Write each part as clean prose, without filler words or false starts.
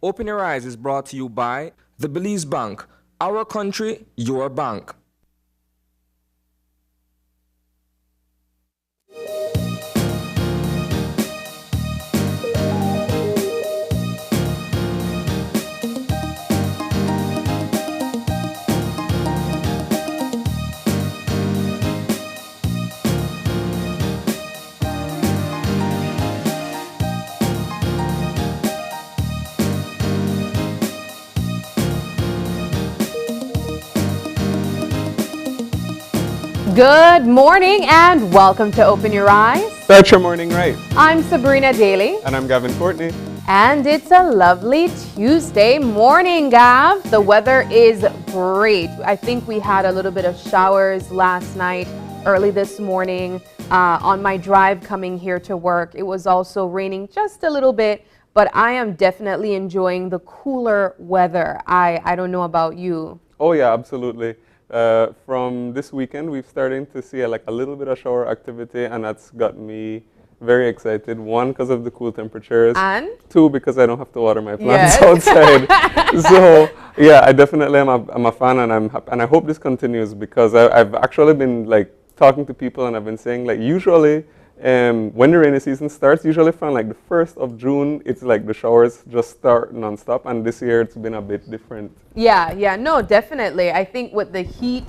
Open Your Eyes is brought to you by the Belize Bank. Our country, your bank. Good morning and welcome to Open Your Eyes. Start your morning right. I'm Sabrina Daly. And I'm Gavin Courtney. And it's a lovely Tuesday morning, Gav. The weather is great. I think we had a little bit of showers last night, early this morning. On my drive coming here to work, it was also raining just a little bit, but I am definitely enjoying the cooler weather. I don't know about you. Oh yeah, absolutely. From this weekend, we've starting to see a little bit of shower activity, and that's got me very excited. One, because of the cool temperatures. And? Two, because I don't have to water my plants Yes. outside. So yeah, I definitely am a fan, and I hope this continues, because I've actually been talking to people, and I've been saying usually when the rainy season starts, usually from the 1st of June, it's the showers just start nonstop, and this year it's been a bit different. Yeah, no, definitely. I think with the heat,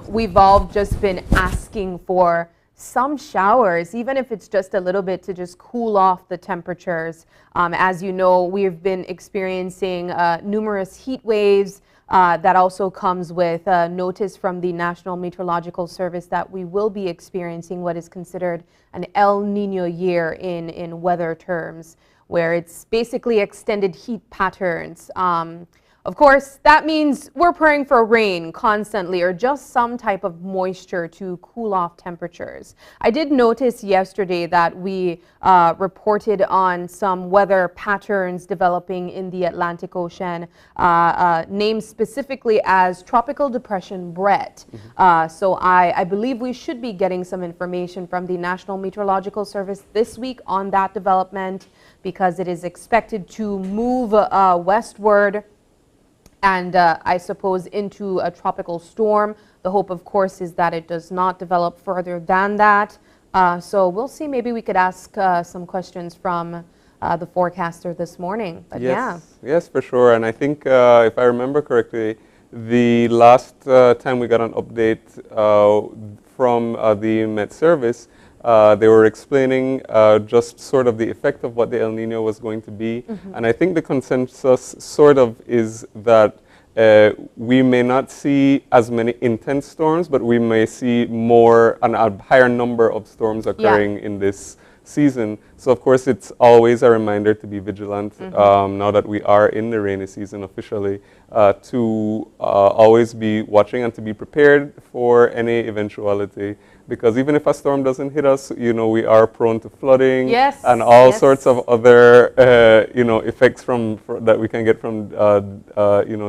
we've all just been asking for some showers, even if it's just a little bit to just cool off the temperatures. As you know, we've been experiencing numerous heat waves. That also comes with a notice from the National Meteorological Service that we will be experiencing what is considered an El Nino year in weather terms, where it's basically extended heat patterns. Of course, that means we're praying for rain constantly or just some type of moisture to cool off temperatures. I did notice yesterday that we reported on some weather patterns developing in the Atlantic Ocean, named specifically as Tropical Depression Brett. So I believe we should be getting some information from the National Meteorological Service this week on that development, because it is expected to move westward and I suppose into a tropical storm. The hope, of course, is that it does not develop further than that. So we'll see. Maybe we could ask some questions from the forecaster this morning. But Yes, for sure. And I think, if I remember correctly, the last time we got an update from the Met Service, they were explaining just sort of the effect of what the El Nino was going to be. And I think the consensus sort of is that we may not see as many intense storms, but we may see a higher number of storms occurring in this season. So of course it's always a reminder to be vigilant now that we are in the rainy season officially, to always be watching and to be prepared for any eventuality. Because even if a storm doesn't hit us, we are prone to flooding and all sorts of other, effects that we can get from,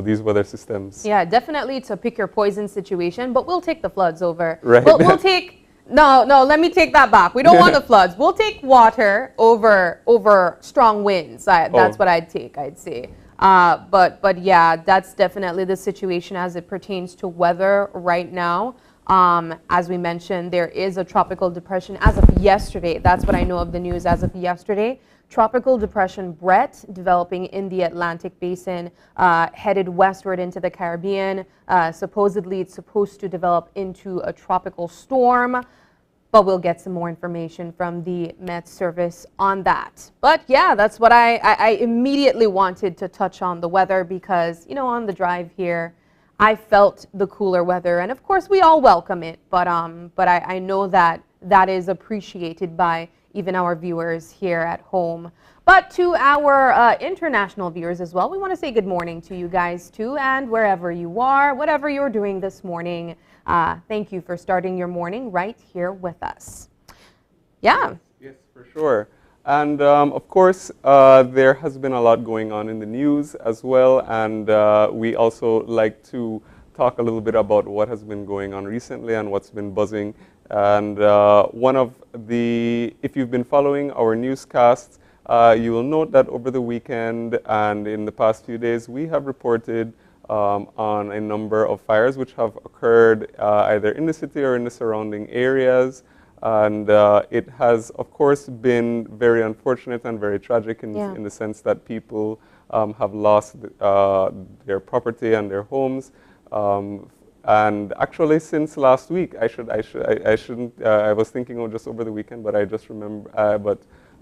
these weather systems. Yeah, definitely it's a pick your poison situation, but we'll take the floods over. Right. We'll take, no, let me take that back. We don't want the floods. We'll take water over strong winds. That's what I'd take, I'd say. But yeah, that's definitely the situation as it pertains to weather right now. As we mentioned, there is a tropical depression as of yesterday. That's what I know of the news as of yesterday. Tropical Depression Brett developing in the Atlantic Basin, headed westward into the Caribbean. Supposedly, it's supposed to develop into a tropical storm, but we'll get some more information from the Met Service on that. But yeah, that's what I immediately wanted to touch on the weather, because, on the drive here, I felt the cooler weather, and of course we all welcome it, but I know that is appreciated by even our viewers here at home. But to our international viewers as well, we want to say good morning to you guys too, and wherever you are, whatever you're doing this morning, thank you for starting your morning right here with us. Yeah. Yes, for sure. And of course, there has been a lot going on in the news as well, and we also like to talk a little bit about what has been going on recently and what's been buzzing. And one of the, if you've been following our newscasts, You will note that over the weekend and in the past few days, we have reported on a number of fires which have occurred either in the city or in the surrounding areas. And it has, of course, been very unfortunate and very tragic in the sense that people have lost their property and their homes. And actually, since last week, I shouldn't. I was thinking of just over the weekend, but I just remember.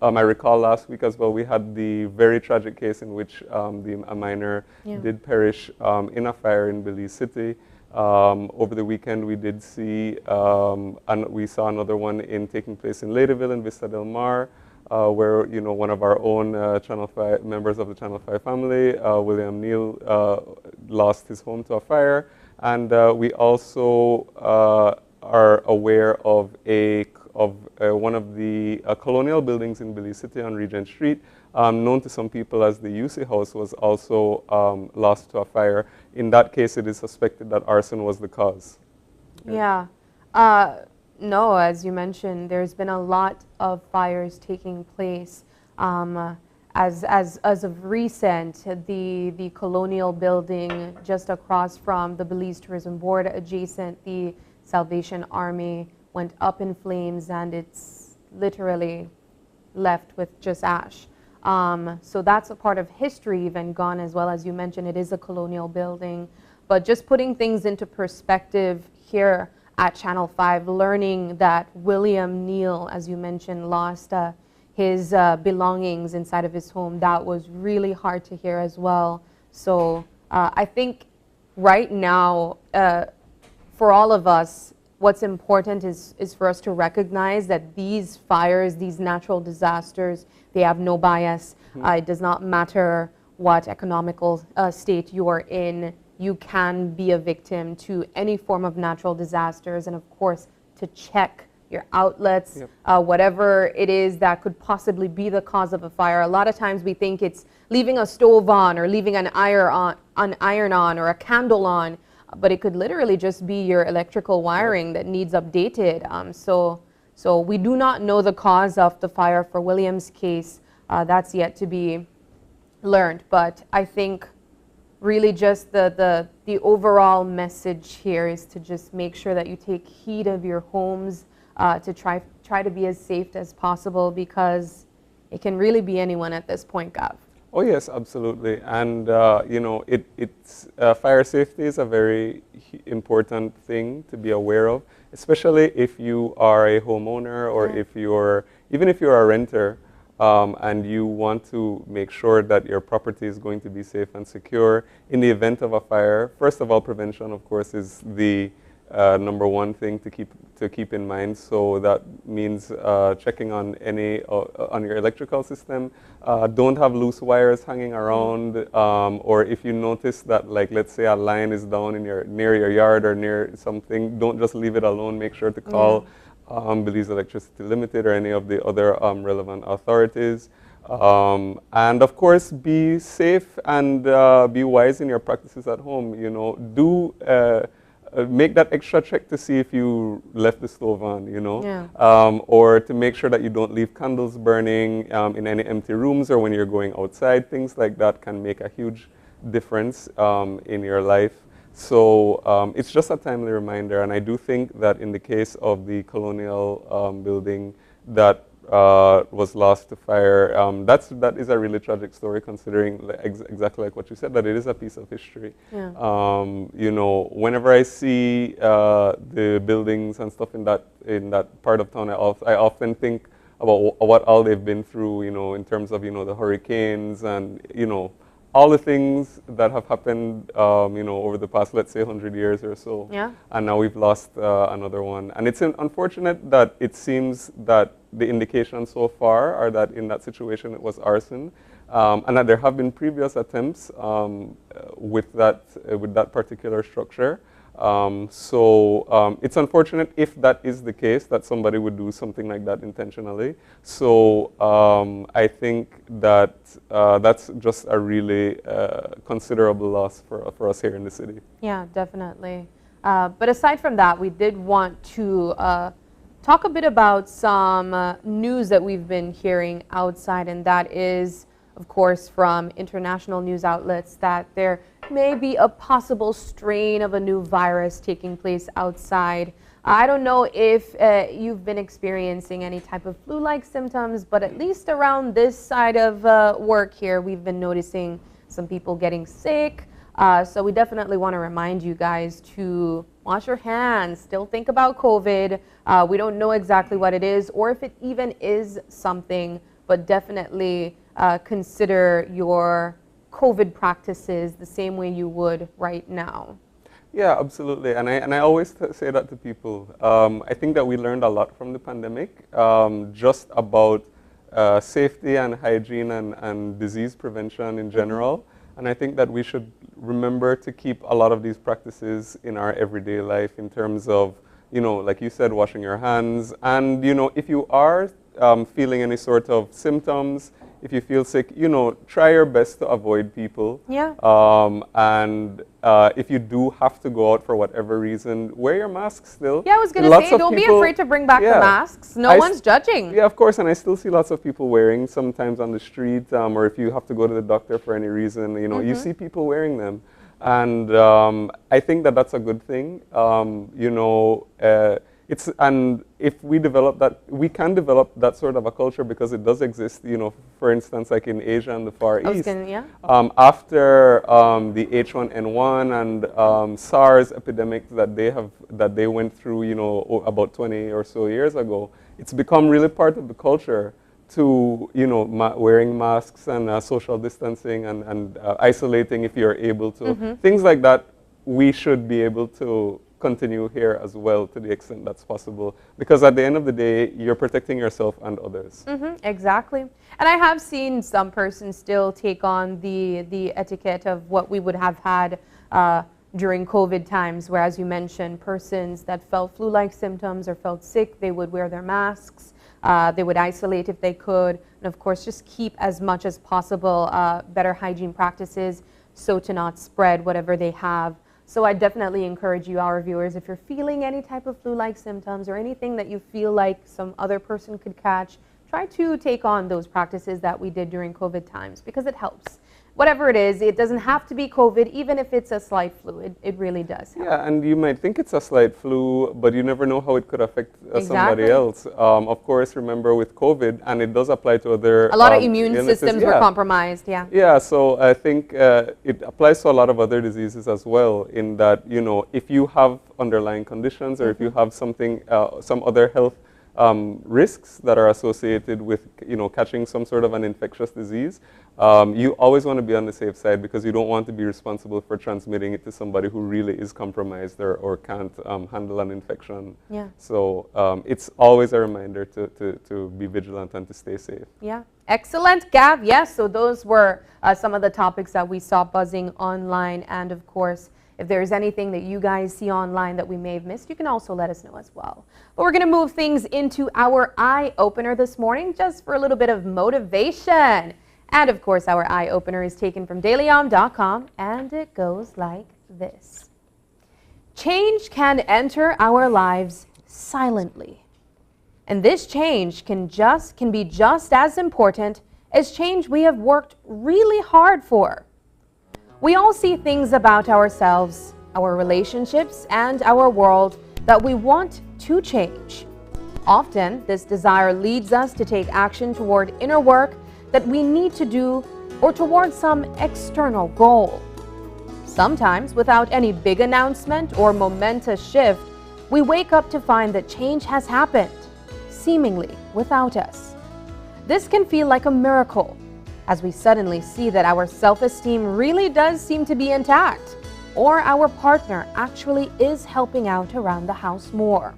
I recall last week as well. We had the very tragic case in which a minor did perish in a fire in Belize City. Over the weekend, we did see, and we saw another one taking place in Ladyville in Vista Del Mar, where one of our own Channel 5 members of the Channel 5 family, William Neal, lost his home to a fire. And we also are aware of one of the colonial buildings in Belize City on Regent Street, known to some people as the UC House, was also lost to a fire. In that case, it is suspected that arson was the cause. Yeah. No, as you mentioned, there's been a lot of fires taking place. As of recent, the colonial building just across from the Belize Tourism Board, adjacent the Salvation Army, went up in flames, and it's literally left with just ash. So that's a part of history even gone as well. As you mentioned, it is a colonial building. But just putting things into perspective here at Channel 5, learning that William Neal, as you mentioned, lost his belongings inside of his home, that was really hard to hear as well. So I think right now, for all of us, what's important is for us to recognize that these fires, these natural disasters, they have no bias. It does not matter what economical state you are in. You can be a victim to any form of natural disasters, and of course, to check your outlets, whatever it is that could possibly be the cause of a fire. A lot of times we think it's leaving a stove on or leaving an iron on or a candle on, but it could literally just be your electrical wiring that needs updated. So we do not know the cause of the fire for William's case. That's yet to be learned, but I think really just the overall message here is to just make sure that you take heed of your homes, to try to be as safe as possible, because it can really be anyone at this point, Gav. Oh yes, absolutely. And fire safety is a very important thing to be aware of, especially if you are a homeowner or even if you're a renter, and you want to make sure that your property is going to be safe and secure in the event of a fire. First of all, prevention, of course, is the number one thing to keep in mind. So that means checking on on your electrical system. Don't have loose wires hanging around, or if you notice that, like, let's say a line is down near your yard or near something, don't just leave it alone. Make sure to call Belize Electricity Limited or any of the other relevant authorities. And of course, be safe and be wise in your practices at home. Make that extra check to see if you left the stove on, or to make sure that you don't leave candles burning in any empty rooms or when you're going outside. Things like that can make a huge difference in your life. So it's just a timely reminder, and I do think that in the case of the colonial building that was lost to fire, that is a really tragic story, considering exactly like what you said, that it is a piece of history. Whenever I see the buildings and stuff in that part of town, I often think about what all they've been through, in terms of the hurricanes and all the things that have happened, over the past, let's say, 100 years or so. Yeah. And now we've lost another one. And it's unfortunate that it seems that the indications so far are that in that situation it was arson, and that there have been previous attempts with that particular structure. It's unfortunate if that is the case, that somebody would do something like that intentionally. So I think that that's just a really considerable loss for us here in the city. Yeah, definitely. But aside from that, we did want to talk a bit about some news that we've been hearing outside, and that is, of course, from international news outlets that there may be a possible strain of a new virus taking place outside. I don't know if you've been experiencing any type of flu-like symptoms, but at least around this side of work here, we've been noticing some people getting sick. So we definitely want to remind you guys to wash your hands, still think about COVID. We don't know exactly what it is or if it even is something, but definitely consider your COVID practices the same way you would right now. Yeah, absolutely. And I always say that to people. I think that we learned a lot from the pandemic, just about safety and hygiene and disease prevention in general. And I think that we should remember to keep a lot of these practices in our everyday life in terms of, you know, like you said, washing your hands. And, you know, if you are feeling any sort of symptoms, if you feel sick, you know, try your best to avoid people. Yeah. And if you do have to go out for whatever reason, wear your mask still. Yeah, I was going to say, don't be afraid to bring back the masks. No one's judging. Yeah, of course, and I still see lots of people wearing sometimes on the street, or if you have to go to the doctor for any reason, you know, you see people wearing them. And I think that that's a good thing. You know, and if we develop that, we can develop that sort of a culture because it does exist, you know, for instance, like in Asia and the Far East. After the H1N1 and SARS epidemic that they went through, you know, about 20 or so years ago, it's become really part of the culture to, you know, wearing masks and social distancing and isolating if you're able to. Things like that, we should be able to continue here as well to the extent that's possible, because at the end of the day, you're protecting yourself and others. Exactly. And I have seen some persons still take on the etiquette of what we would have had during COVID times, where, as you mentioned, persons that felt flu-like symptoms or felt sick, they would wear their masks, they would isolate if they could, and of course just keep as much as possible better hygiene practices so to not spread whatever they have. So I definitely encourage you, our viewers, if you're feeling any type of flu-like symptoms or anything that you feel like some other person could catch, try to take on those practices that we did during COVID times, because it helps. Whatever it is, it doesn't have to be COVID, even if it's a slight flu. It really does help. Yeah, and you might think it's a slight flu, but you never know how it could affect somebody else. Of course, remember with COVID, and it does apply to other a lot of immune illnesses. systems were compromised, Yeah, so I think it applies to a lot of other diseases as well, in that, you know, if you have underlying conditions or if you have something, some other health risks that are associated with, you know, catching some sort of an infectious disease, you always want to be on the safe side, because you don't want to be responsible for transmitting it to somebody who really is compromised or can't handle an infection. Yeah. So it's always a reminder to be vigilant and to stay safe. Yeah. Excellent, Gav. Yes, so those were some of the topics that we saw buzzing online. And of course, if there's anything that you guys see online that we may have missed, you can also let us know as well. But we're going to move things into our eye opener this morning, just for a little bit of motivation. And of course, our eye opener is taken from dailyom.com, and it goes like this. Change can enter our lives silently. And this change can be just as important as change we have worked really hard for. We all see things about ourselves, our relationships, and our world that we want to change. Often, this desire leads us to take action toward inner work that we need to do, or towards some external goal. Sometimes, without any big announcement or momentous shift, we wake up to find that change has happened, seemingly without us. This can feel like a miracle, as we suddenly see that our self-esteem really does seem to be intact, or our partner actually is helping out around the house more.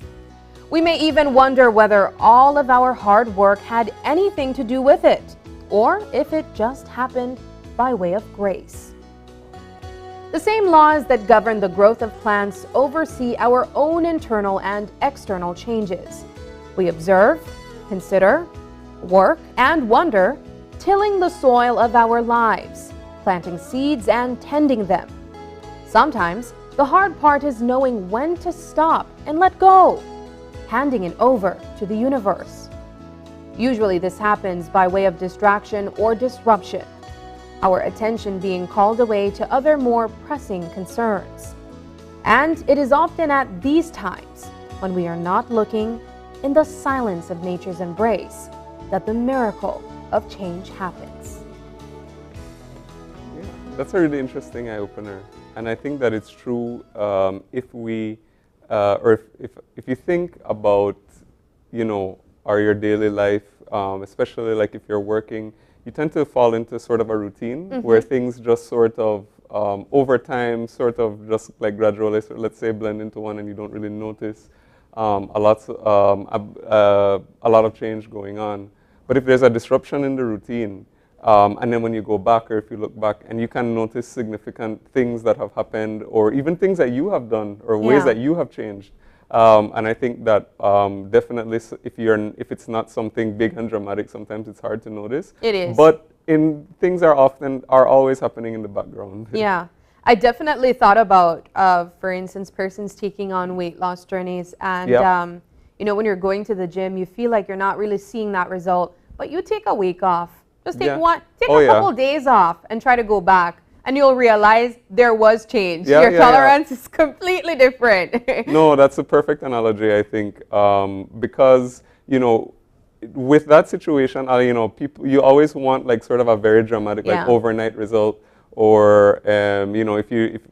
We may even wonder whether all of our hard work had anything to do with it, or if it just happened by way of grace. The same laws that govern the growth of plants oversee our own internal and external changes. We observe, consider, work, and wonder, tilling the soil of our lives, planting seeds and tending them. Sometimes, the hard part is knowing when to stop and let go. handing it over to the universe. Usually this happens by way of distraction or disruption, our attention being called away to other more pressing concerns. And it is often at these times, when we are not looking, in the silence of nature's embrace, that the miracle of change happens. Yeah, that's a really interesting eye-opener. And I think that it's true if we, or if you think about, you know, your daily life, especially like if you're working, you tend to fall into sort of a routine where things just sort of over time, sort of just like gradually, so let's say, blend into one, and you don't really notice a lot of change going on. But if there's a disruption in the routine, and then when you go back, or if you look back, and you can notice significant things that have happened, or even things that you have done, or ways that you have changed. And I think that definitely, if it's not something big and dramatic, sometimes it's hard to notice. It is. But things are always happening in the background. Yeah. I definitely thought about, for instance, persons taking on weight loss journeys, and you know, when you're going to the gym, you feel like you're not really seeing that result, but you take a week off. Just take a couple days off and try to go back, and you'll realize there was change. Your tolerance is completely different. No, that's a perfect analogy, I think, because, you know, with that situation, you know, you always want like sort of a very dramatic, like overnight result, or you know,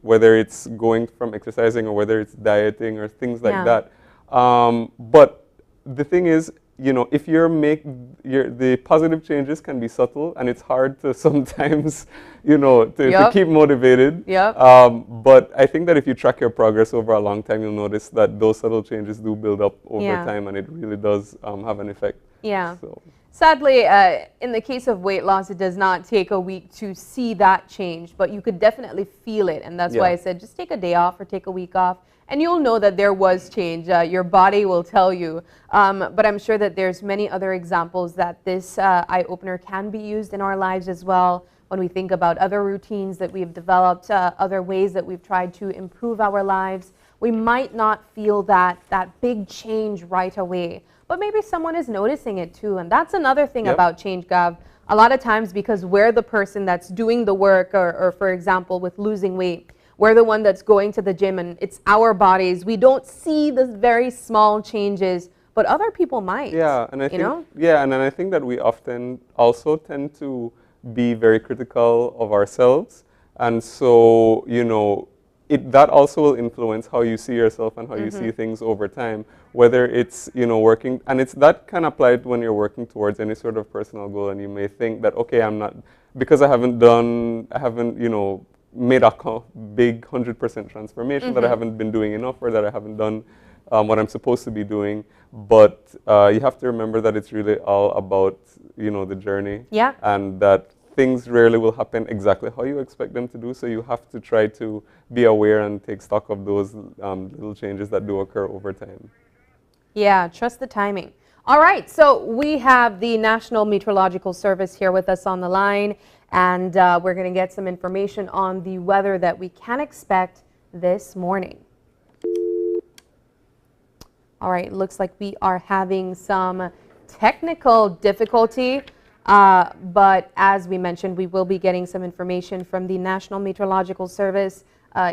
whether it's going from exercising or whether it's dieting or things like that. But the thing is, you know, if the positive changes can be subtle, and it's hard to sometimes, you know, to keep motivated. But I think that if you track your progress over a long time, you'll notice that those subtle changes do build up over time, and it really does have an effect. So. Sadly, in the case of weight loss, it does not take a week to see that change, but you could definitely feel it. And that's why I said just take a day off or take a week off, and you'll know that there was change. Your body will tell you. But I'm sure that there's many other examples that this eye-opener can be used in our lives as well. When we think about other routines that we've developed, other ways that we've tried to improve our lives, we might not feel that big change right away. But maybe someone is noticing it too. And that's another thing about change, Gav. A lot of times, because we're the person that's doing the work, or for example, with losing weight, we're the one that's going to the gym, and it's our bodies. We don't see the very small changes, but other people might. Yeah, and I think, and then I think that we often also tend to be very critical of ourselves. And so, you know, that also will influence how you see yourself and how you see things over time, whether it's, you know, working, and that can apply when you're working towards any sort of personal goal, and you may think that, okay, I'm not, because I haven't, you know, made a big 100% transformation, that I haven't been doing enough, or that I haven't done what I'm supposed to be doing. But you have to remember that it's really all about, you know, the journey. And that things rarely will happen exactly how you expect them to do. So you have to try to be aware and take stock of those little changes that do occur over time. Yeah, trust the timing. All right, so we have the National Meteorological Service here with us on the line, and we're going to get some information on the weather that we can expect this morning. All right, looks like we are having some technical difficulty, but as we mentioned, we will be getting some information from the National Meteorological Service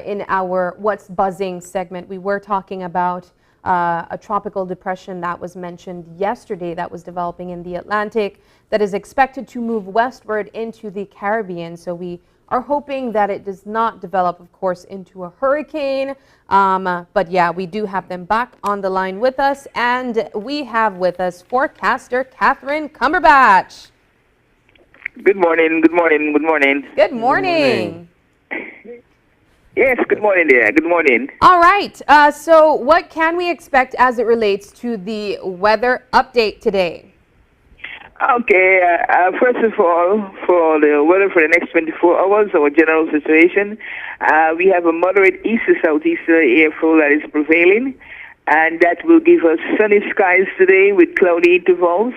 in our What's Buzzing segment. We were talking about a tropical depression that was mentioned yesterday that was developing in the Atlantic that is expected to move westward into the Caribbean. So we are hoping that it does not develop, of course, into a hurricane. But yeah, we do have them back on the line with us. And we have with us forecaster Catherine Cumberbatch. Good morning, good morning, good morning. Good morning. Yes, good morning there. Good morning. All right. So what can we expect as it relates to the weather update today? Okay. First of all, for the weather for the next 24 hours, our general situation, we have a moderate east to southeasterly airflow that is prevailing, and that will give us sunny skies today with cloudy intervals.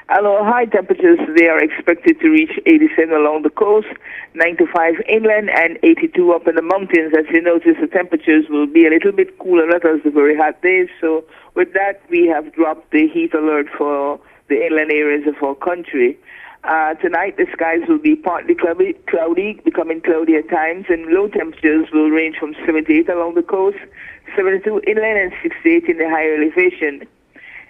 Although high temperatures today are expected to reach 87 along the coast, 95 inland, and 82 up in the mountains. As you notice, the temperatures will be a little bit cooler, not as the very hot days. So with that, we have dropped the heat alert for the inland areas of our country. Tonight, the skies will be partly cloudy, becoming cloudy at times, and low temperatures will range from 78 along the coast, 72 inland, and 68 in the higher elevation.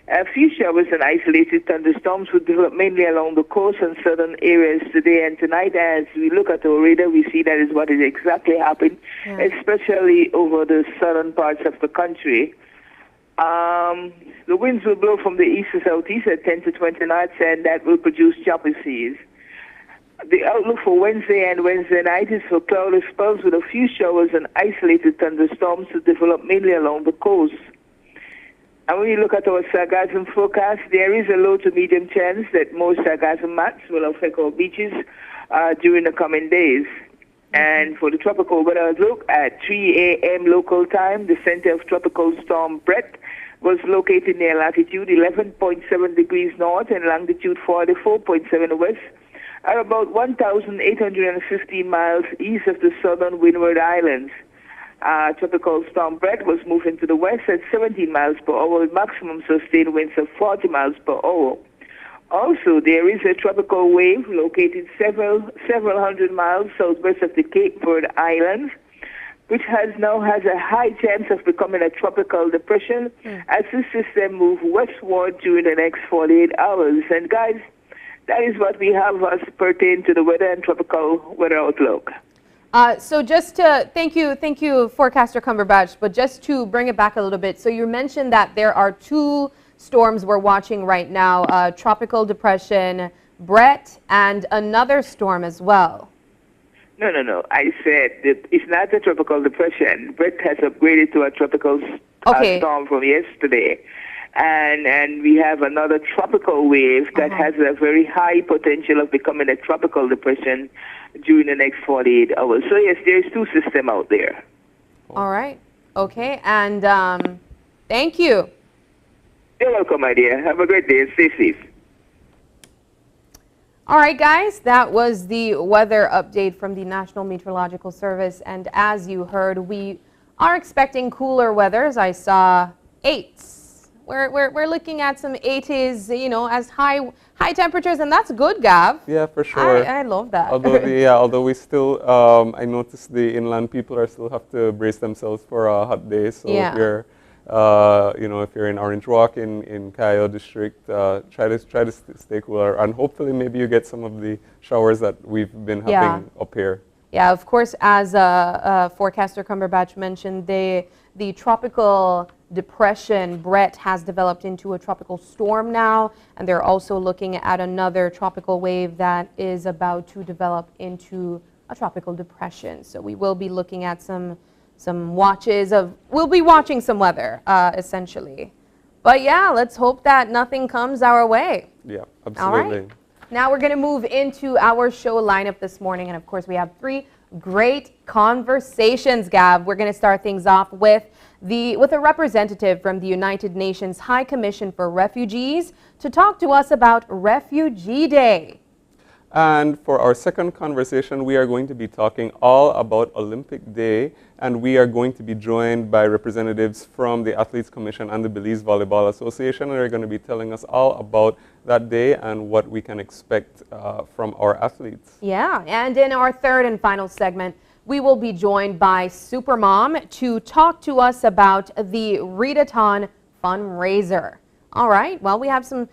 A few showers and isolated thunderstorms will develop mainly along the coast and southern areas today and tonight. As we look at our radar, we see that is what is exactly happening, especially over the southern parts of the country. The winds will blow from the east to southeast at 10 to 20 knots, and that will produce choppy seas. The outlook for Wednesday and Wednesday night is for cloudless spells with a few showers and isolated thunderstorms to develop mainly along the coast. And when you look at our sargassum forecast, there is a low to medium chance that more sargassum mats will affect our beaches during the coming days. And for the tropical weather outlook, at 3 a.m. local time, the center of Tropical Storm Brett was located near latitude 11.7 degrees north and longitude 44.7 west, at about 1,850 miles east of the southern Windward Islands. Tropical Storm Brett was moving to the west at 17 miles per hour with maximum sustained winds of 40 miles per hour. Also, there is a tropical wave located several hundred miles southwest of the Cape Verde Islands, which now has a high chance of becoming a tropical depression as the system moves westward during the next 48 hours. And guys, that is what we have as pertain to the weather and tropical weather outlook. So just to, thank you, Forecaster Cumberbatch, but just to bring it back a little bit, so you mentioned that there are two storms we're watching right now, Tropical Depression Brett and another storm as well. No. I said that it's not a tropical depression. Brett has upgraded to a tropical storm from yesterday. And we have another tropical wave that has a very high potential of becoming a tropical depression during the next 48 hours. So yes, there's two systems out there. All right. Okay. And thank you. You're welcome, my dear. Have a great day and stay safe. All right, guys, that was the weather update from the National Meteorological Service. And as you heard, we are expecting cooler weathers. I saw 8s. We're looking at some 80s, you know, as high temperatures, and that's good, Gav. Yeah, for sure. I love that. Although we still, I noticed the inland people are still have to brace themselves for a hot day. So if you're, if you're in Orange Walk in Cayo District, try to stay cooler, and hopefully maybe you get some of the showers that we've been having up here. Yeah, of course, as Forecaster Cumberbatch mentioned, the tropical depression Brett has developed into a tropical storm now, and they're also looking at another tropical wave that is about to develop into a tropical depression. So we will be looking at some watches of, we'll be watching some weather, essentially. But yeah, let's hope that nothing comes our way. Yeah, absolutely. All right. Now we're going to move into our show lineup this morning, and of course we have 3 great conversations, Gav. We're going to start things off with a representative from the United Nations High Commission for Refugees to talk to us about Refugee Day. And for our second conversation, we are going to be talking all about Olympic Day, and we are going to be joined by representatives from the Athletes Commission and the Belize Volleyball Association, and they're going to be telling us all about that day and what we can expect from our athletes. Yeah, and in our third and final segment, we will be joined by Supermom to talk to us about the Readathon fundraiser. All right, well, we have some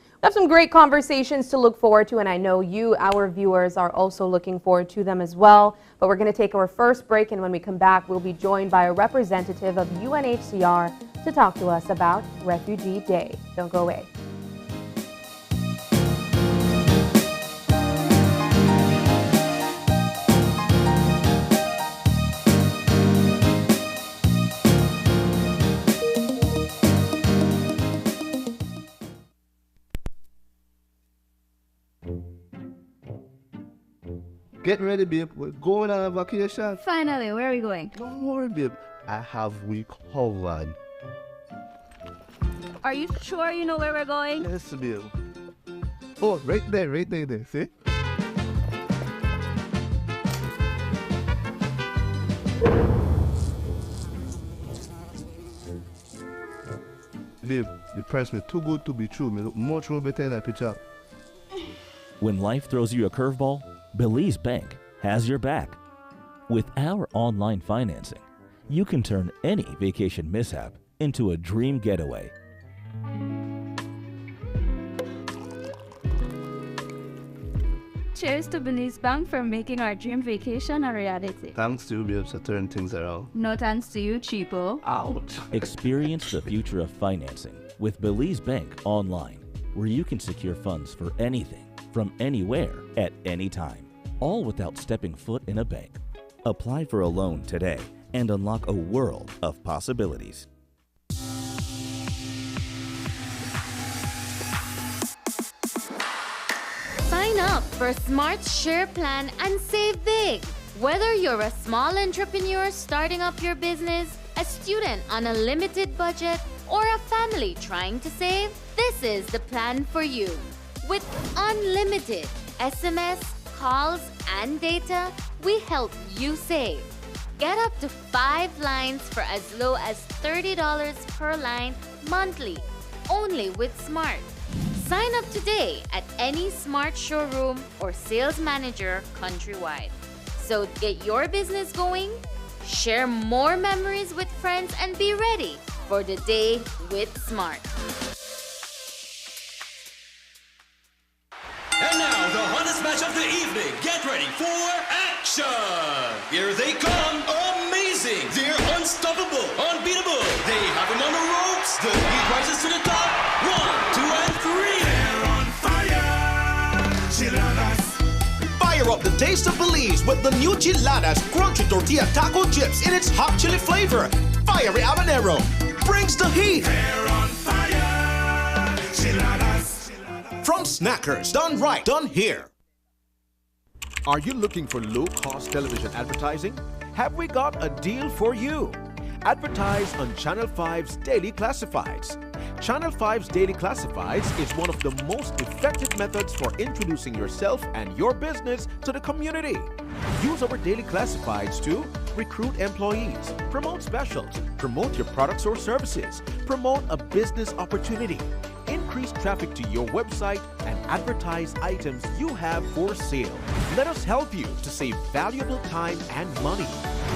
great conversations to look forward to, and I know you, our viewers, are also looking forward to them as well. But we're going to take our first break, and when we come back, we'll be joined by a representative of UNHCR to talk to us about Refugee Day. Don't go away. Getting ready, babe. We're going on a vacation. Finally, where are we going? Don't worry, babe. I have we covered. Are you sure you know where we're going? Yes, babe. Oh, right there, see? Babe, the price was too good to be true. Me look much more better in that picture. When life throws you a curveball, Belize Bank has your back. With our online financing, you can turn any vacation mishap into a dream getaway. Cheers to Belize Bank for making our dream vacation a reality. Thanks to you, babes, to turn things around. No thanks to you, cheapo. Ouch. Experience the future of financing with Belize Bank online, where you can secure funds for anything, from anywhere, at any time, all without stepping foot in a bank. Apply for a loan today and unlock a world of possibilities. Sign up for Smart Share Plan and save big. Whether you're a small entrepreneur starting up your business, a student on a limited budget, or a family trying to save, this is the plan for you. With unlimited SMS, calls, and data, we help you save. Get up to 5 lines for as low as $30 per line monthly, only with Smart. Sign up today at any Smart showroom or sales manager countrywide. So get your business going, share more memories with friends, and be ready for the day with Smart. And now, the hottest match of the evening. Get ready for action! Here they come. Amazing! They're unstoppable, unbeatable. They have them on the ropes. The heat rises to the top. 1, 2, and 3. They're on fire! Chiladas. Fire up the taste of Belize with the new Chiladas crunchy tortilla taco chips in its hot chili flavor. Fiery habanero brings the heat. They're on fire! Chiladas. From Snackers, done right, done here. Are you looking for low-cost television advertising? Have we got a deal for you? Advertise on Channel 5's Daily Classifieds. Channel 5's Daily Classifieds is one of the most effective methods for introducing yourself and your business to the community. Use our Daily Classifieds to recruit employees, promote specials, promote your products or services, promote a business opportunity, increase traffic to your website, and advertise items you have for sale. Let us help you to save valuable time and money.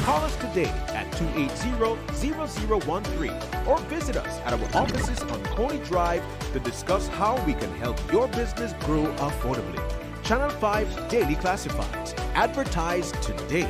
Call us today at 280-0013 or visit us at our offices on Coney Drive to discuss how we can help your business grow affordably. Channel 5's Daily Classifieds. Advertise today.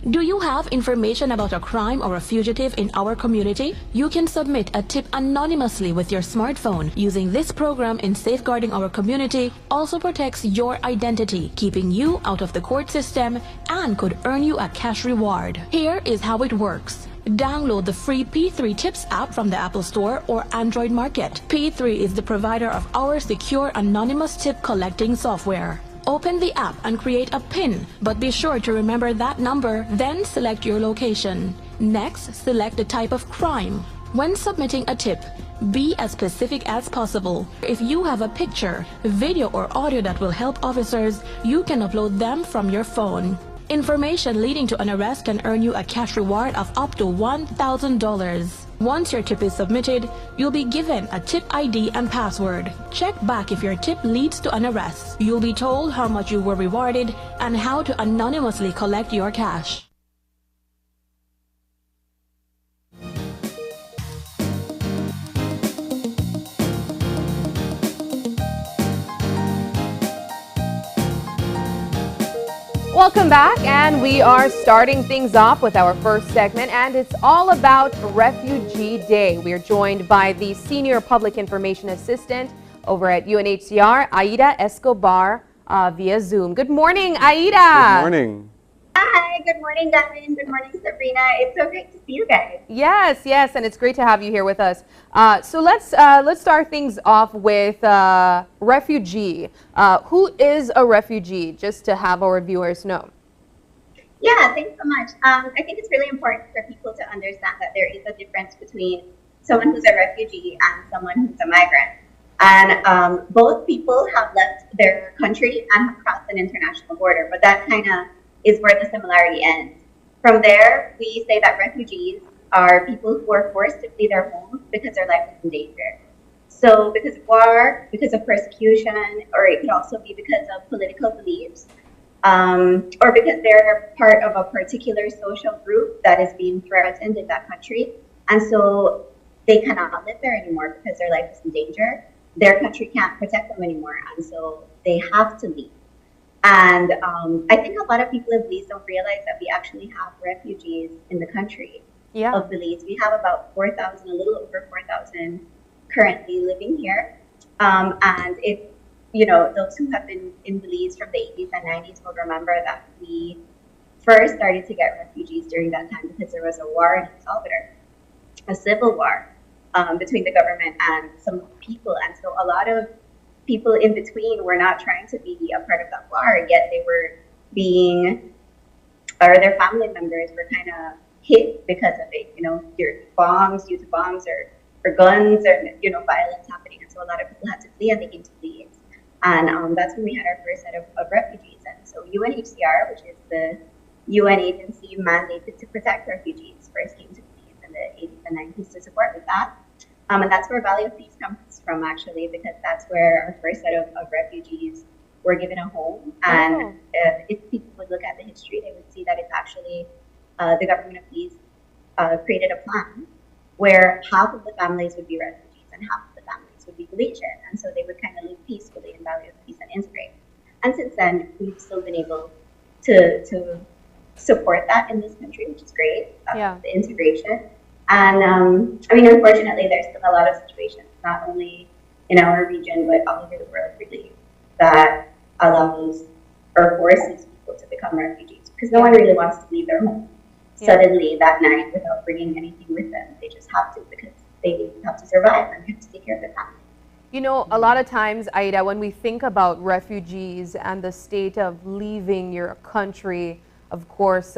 Do you have information about a crime or a fugitive in our community? You can submit a tip anonymously with your smartphone. Using this program in safeguarding our community also protects your identity, keeping you out of the court system, and could earn you a cash reward. Here is how it works. Download the free P3 Tips app from the Apple Store or Android Market. P3 is the provider of our secure anonymous tip collecting software. Open the app and create a PIN, but be sure to remember that number, then select your location. Next, select the type of crime. When submitting a tip, be as specific as possible. If you have a picture, video, or audio that will help officers, you can upload them from your phone. Information leading to an arrest can earn you a cash reward of up to $1,000. Once your tip is submitted, you'll be given a tip ID and password. Check back if your tip leads to an arrest. You'll be told how much you were rewarded and how to anonymously collect your cash. Welcome back, and we are starting things off with our first segment, and it's all about Refugee Day. We are joined by the Senior Public Information Assistant over at UNHCR, Aida Escobar, via Zoom. Good morning, Aida. Good morning. Hi, good morning, Gavin. Good morning, Sabrina. It's so great to see you guys. Yes, and it's great to have you here with us. So let's start things off with refugee. Who is a refugee, just to have our viewers know? Yeah, thanks so much. I think it's really important for people to understand that there is a difference between someone who's a refugee and someone who's a migrant. And both people have left their country and have crossed an international border, but that kind of is where the similarity ends. From there, we say that refugees are people who are forced to flee their homes because their life is in danger. So because of war, because of persecution, or it could also be because of political beliefs, or because they're part of a particular social group that is being threatened in that country. And so they cannot live there anymore because their life is in danger. Their country can't protect them anymore, and so they have to leave. And I think a lot of people in Belize don't realize that we actually have refugees in the country of Belize. We have about 4,000, a little over 4,000 currently living here. And if, you know, those who have been in Belize from the 80s and 90s will remember that we first started to get refugees during that time because there was a war in El Salvador, a civil war between the government and some people. And so a lot of people in between were not trying to be a part of that war, yet they were being, or their family members were kind of hit because of it, you know, bombs, use of bombs or guns, or, you know, violence happening. And so a lot of people had to flee, and they came to Belize. And that's when we had our first set of refugees. And so UNHCR, which is the UN agency mandated to protect refugees, first came to Belize in the 80s and 90s to support with that. And that's where Valley of Peace comes from, actually, because that's where our first set of refugees were given a home. And if people would look at the history, they would see that it's actually the government of Belize created a plan where half of the families would be refugees and half of the families would be Belizean. And so they would kind of live peacefully in Valley of Peace and integrate. And since then, we've still been able to support that in this country, which is great, the integration. And I mean, unfortunately, there's still a lot of situations, not only in our region, but all over the world, really, that allows or forces people to become refugees, because no one really wants to leave their home suddenly that night without bringing anything with them. They just have to, because they have to survive and have to take care of their family. You know, a lot of times, Aida, when we think about refugees and the state of leaving your country, of course,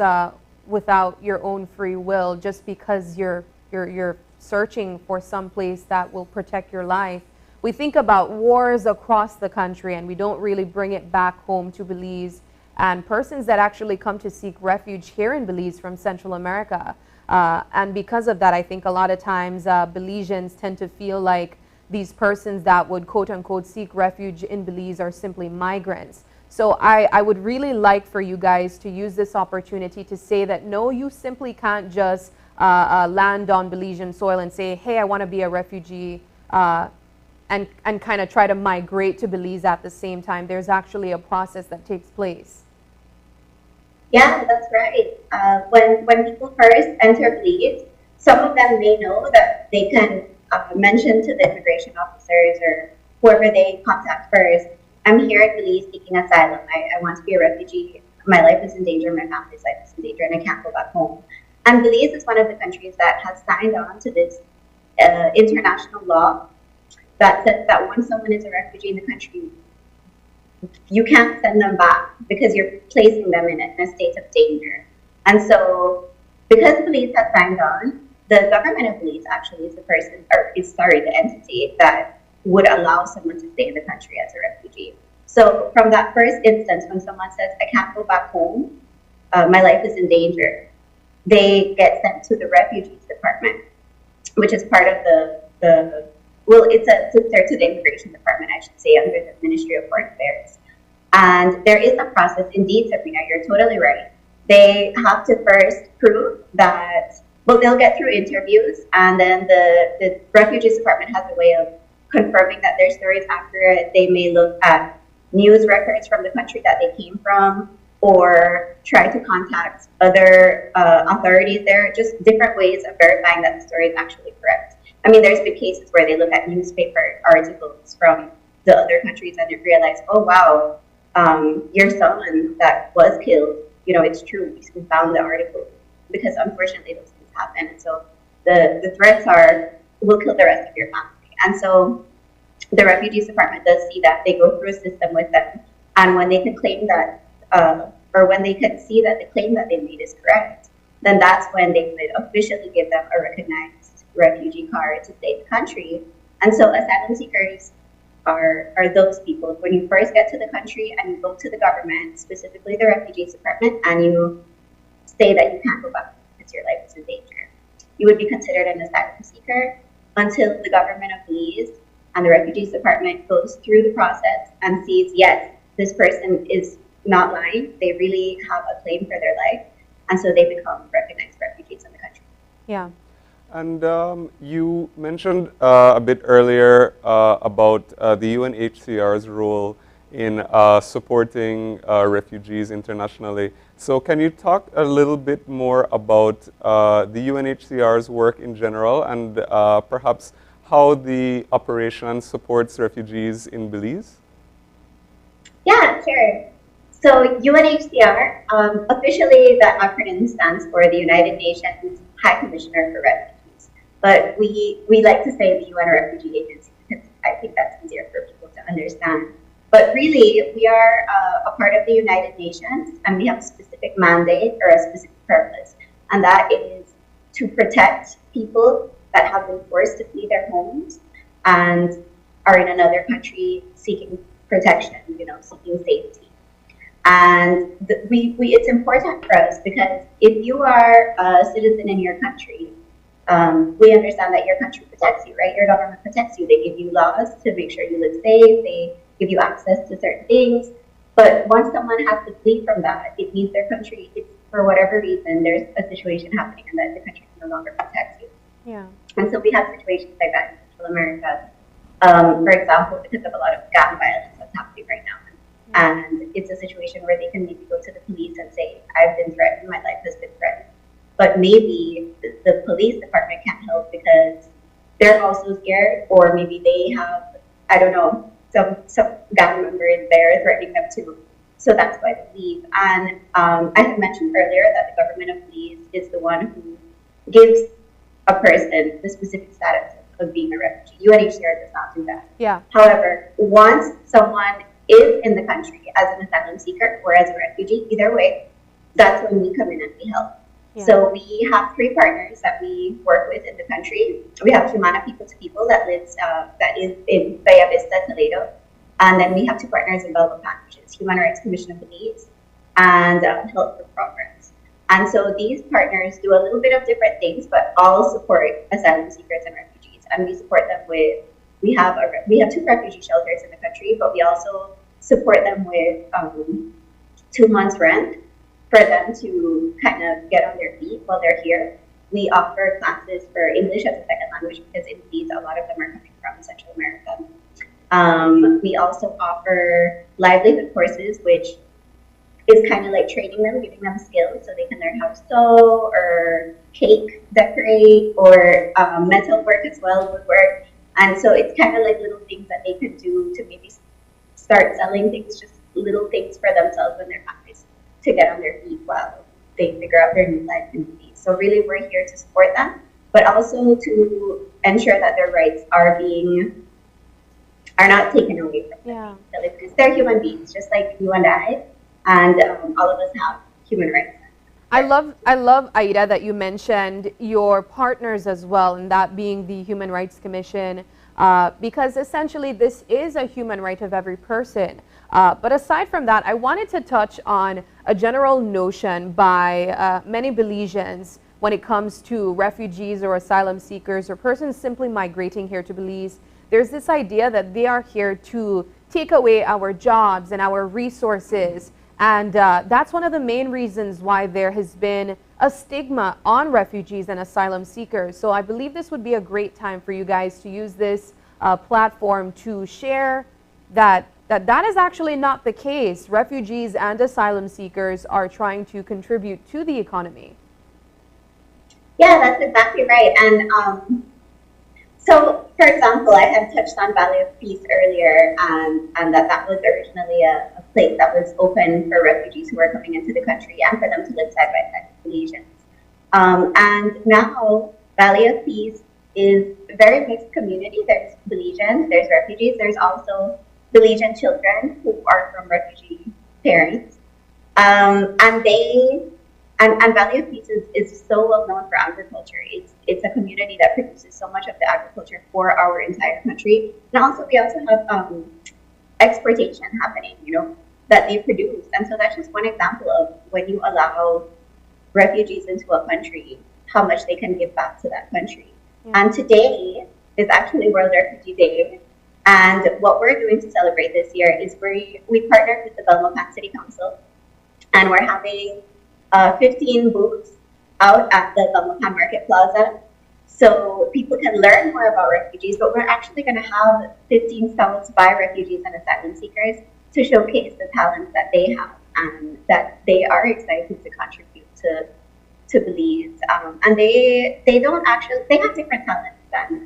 without your own free will, just because you're searching for some place that will protect your life. We think about wars across the country, and we don't really bring it back home to Belize, and persons that actually come to seek refuge here in Belize from Central America. And because of that, I think a lot of times Belizeans tend to feel like these persons that would quote unquote seek refuge in Belize are simply migrants. So I would really like for you guys to use this opportunity to say that no, you simply can't just land on Belizean soil and say, hey, I want to be a refugee, and kind of try to migrate to Belize at the same time. There's actually a process that takes place. Yeah, that's right. When people first enter Belize, some of them may know that they can mention to the immigration officers or whoever they contact first, I'm here at Belize seeking asylum. I want to be a refugee. My life is in danger. My family's life is in danger, and I can't go back home. And Belize is one of the countries that has signed on to this international law that says that once someone is a refugee in the country, you can't send them back because you're placing them in a state of danger. And so, because Belize has signed on, the government of Belize actually is the entity that would allow someone to stay in the country as a refugee. So from that first instance, when someone says, I can't go back home, my life is in danger, they get sent to the Refugees Department, which is part of it's a sister to the Immigration Department, I should say, under the Ministry of Foreign Affairs. And there is a process, indeed, Sabrina, you're totally right. They have to first prove that, well, they'll get through interviews, and then the Refugees Department has a way of confirming that their story is accurate. They may look at news records from the country that they came from, or try to contact other authorities there, just different ways of verifying that the story is actually correct. I mean, there's been cases where they look at newspaper articles from the other countries and they realize, oh, wow, your son that was killed, you know, it's true. We found the article, because unfortunately those things happen. And so the threats are, we'll kill the rest of your family. And so the Refugees Department does see that. They go through a system with them. And when they can claim that, or when they can see that the claim that they made is correct, then that's when they would officially give them a recognized refugee card to stay in the country. And so asylum seekers are those people. When you first get to the country and you go to the government, specifically the Refugees Department, and you say that you can't go back because your life is in danger, you would be considered an asylum seeker until the government of Belize and the Refugees Department goes through the process and sees, yes, this person is not lying. They really have a claim for their life. And so they become recognized refugees in the country. Yeah. And you mentioned a bit earlier about the UNHCR's role in supporting refugees internationally. So can you talk a little bit more about the UNHCR's work in general and perhaps how the operation supports refugees in Belize? Yeah, sure. So UNHCR, officially that acronym stands for the United Nations High Commissioner for Refugees. But we like to say the UN Refugee Agency because I think that's easier for people to understand. But really, we are a part of the United Nations, and we have a specific mandate or a specific purpose, and that is to protect people that have been forced to flee their homes and are in another country seeking protection, seeking safety. And it's important for us because if you are a citizen in your country, we understand that your country protects you, right? Your government protects you. They give you laws to make sure you live safe. They give you access to certain things. But once someone has to flee from that, it means their country, for whatever reason, there's a situation happening and that the country no longer protects you. Yeah. And so we have situations like that in Central America. For example, because of a lot of gang violence that's happening right now. And it's a situation where they can maybe go to the police and say, I've been threatened, my life has been threatened. But maybe the police department can't help because they're also scared, or maybe they have, I don't know, some gang member is there threatening them too. So that's why they leave. And I had mentioned earlier that the government of Belize is the one who gives a person the specific status of being a refugee. UNHCR does not do that. Yeah. However, once someone is in the country as an asylum seeker or as a refugee, either way, that's when we come in and we help. Yeah. So we have 3 partners that we work with in the country. We have Humana People to People that is in Bahia Vista, Toledo. And then we have 2 partners in Belmopan, which is Human Rights Commission of Belize and Health for Progress. And so these partners do a little bit of different things, but all support asylum seekers and refugees. And we support them with, we have 2 refugee shelters in the country, but we also support them with 2 months rent for them to kind of get on their feet while they're here. We offer classes for English as a second language because in Belize, a lot of them are coming from Central America. We also offer livelihood courses, which is kind of like training them, giving them skills so they can learn how to sew or cake, decorate, or mental work as well, woodwork. And so it's kind of like little things that they can do to maybe start selling things, just little things for themselves when they're happy to get on their feet while they figure out their new life in Belize. So really we're here to support them, but also to ensure that their rights are not taken away from them. Because they're human beings, just like you and I, and all of us have human rights. I love, Aida, that you mentioned your partners as well, and that being the Human Rights Commission, because essentially this is a human right of every person. But aside from that, I wanted to touch on a general notion by many Belizeans when it comes to refugees or asylum seekers or persons simply migrating here to Belize. There's this idea that they are here to take away our jobs and our resources. And that's one of the main reasons why there has been a stigma on refugees and asylum seekers. So I believe this would be a great time for you guys to use this platform to share that is actually not the case. Refugees and asylum seekers are trying to contribute to the economy. Yeah, that's exactly right. And so, for example, I had touched on Valley of Peace earlier, and that was originally a place that was open for refugees who were coming into the country and for them to live side by side with Belizeans. And now Valley of Peace is a very mixed community. There's Belizeans, there's refugees, there's also Belizean children who are from refugee parents. And they and Valley of Peace is so well known for agriculture. It's a community that produces so much of the agriculture for our entire country. And also, we also have exportation happening, that they produce. And so that's just one example of when you allow refugees into a country, how much they can give back to that country. And today is actually World Refugee Day. And what we're doing to celebrate this year is we partnered with the Belmopan City Council, and we're having 15 booths out at the Belmopan Market Plaza, so people can learn more about refugees. But we're actually going to have 15 stalls by refugees and asylum seekers to showcase the talents that they have and that they are excited to contribute to Belize. And they don't actually, they have different talents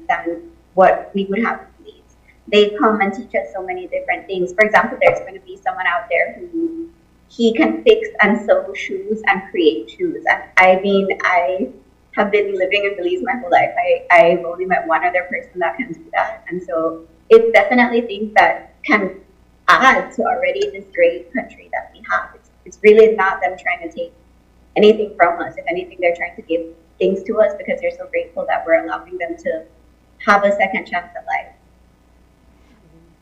than what we would have in Belize. They come and teach us so many different things. For example, there's going to be someone out there who he can fix and sew shoes and create shoes. And I have been living in Belize my whole life. I've only met one other person that can do that. And so it's definitely things that can add to already this great country that we have. It's really not them trying to take anything from us. If anything, they're trying to give things to us because they're so grateful that we're allowing them to have a second chance at life.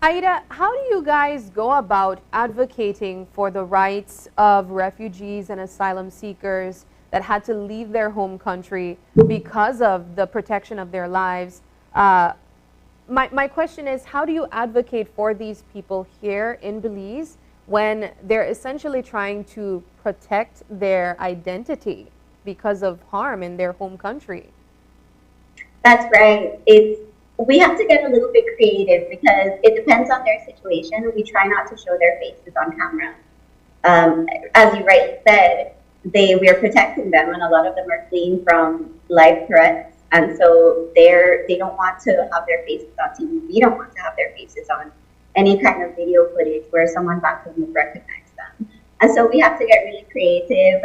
Aida, how do you guys go about advocating for the rights of refugees and asylum seekers that had to leave their home country because of the protection of their lives? My question is, how do you advocate for these people here in Belize when they're essentially trying to protect their identity because of harm in their home country? That's right. We have to get a little bit creative because it depends on their situation. We try not to show their faces on camera. As you rightly said, we are protecting them, and a lot of them are fleeing from life threats. And so they don't want to have their faces on TV. We don't want to have their faces on any kind of video footage where someone back home would recognize them. And so we have to get really creative.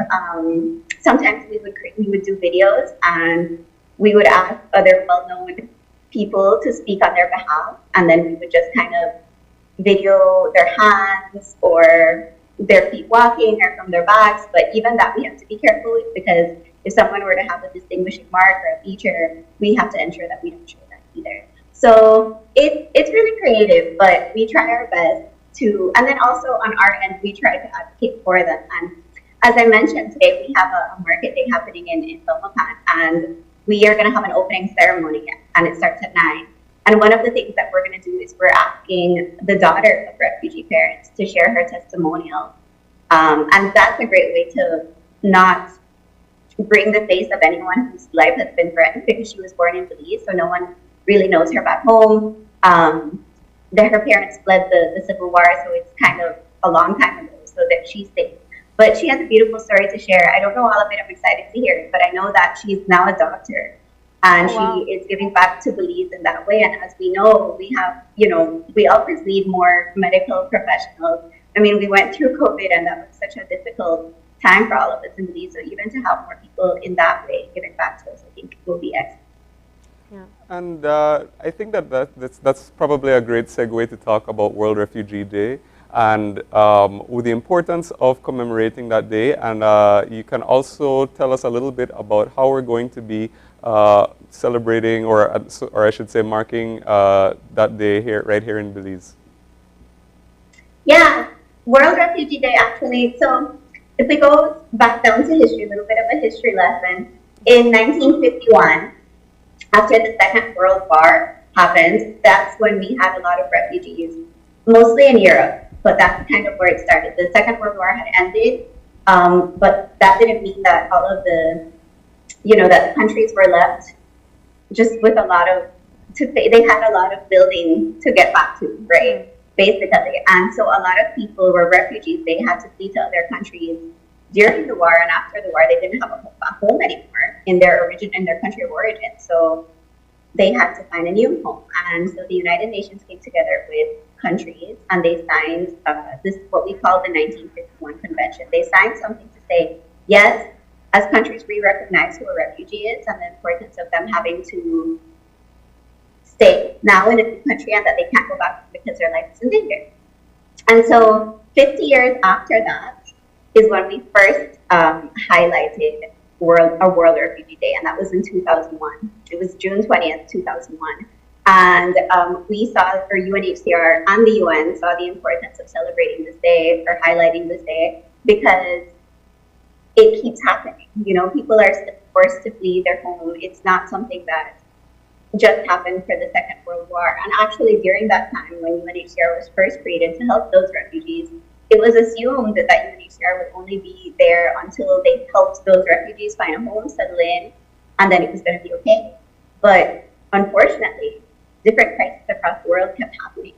Sometimes we would do videos, and we would ask other well-known people to speak on their behalf, and then we would just kind of video their hands or their feet walking or from their backs. But even that we have to be careful with, because if someone were to have a distinguishing mark or a feature, we have to ensure that we don't show that either. So it's really creative, but we try our best to, and then also on our end, we try to advocate for them. And as I mentioned today, we have a market day happening in Belmopan, and we are going to have an opening ceremony, and it starts at 9. And one of the things that we're going to do is we're asking the daughter of refugee parents to share her testimonial. And that's a great way to not bring the face of anyone whose life has been threatened, because she was born in Belize, so no one really knows her back home. Her parents fled the Civil War, so it's kind of a long time ago, so that she's safe. But she has a beautiful story to share. I don't know all of it. I'm excited to hear it, but I know that she's now a doctor, and she is giving back to Belize in that way. And as we know, we have, we always need more medical professionals. I mean, we went through COVID, and that was such a difficult time for all of us in Belize. So even to have more people in that way giving back to us, I think will be excellent. Yeah. And I think that's probably a great segue to talk about World Refugee Day, and with the importance of commemorating that day. And you can also tell us a little bit about how we're going to be celebrating, or I should say marking that day right here in Belize. Yeah, World Refugee Day actually. So if we go back down to history, a little bit of a history lesson. In 1951, after the Second World War happened, that's when we had a lot of refugees, mostly in Europe. But that's kind of where it started. The Second World War had ended, but that didn't mean that all of the, that the countries were left just with a lot of, they had a lot of building to get back to, right? Basically. And so a lot of people were refugees. They had to flee to other countries during the war, and after the war, they didn't have a home anymore in their country of origin. So they had to find a new home. And so the United Nations came together with countries, and they signed this, what we call the 1951 Convention. They signed something to say, yes, as countries, we recognize who a refugee is and the importance of them having to stay now in a new country, and that they can't go back because their life is in danger. And so 50 years after that, is when we first highlighted World Refugee Day, and that was in 2001. It was June 20th, 2001. And we saw, or UNHCR and the UN saw the importance of celebrating this day or highlighting this day because it keeps happening. You know, people are forced to flee their home. It's not something that just happened for the Second World War. And actually, during that time, when UNHCR was first created to help those refugees, it was assumed that UNHCR would only be there until they helped those refugees find a home, settle in, and then it was going to be okay. But unfortunately, different crises across the world kept happening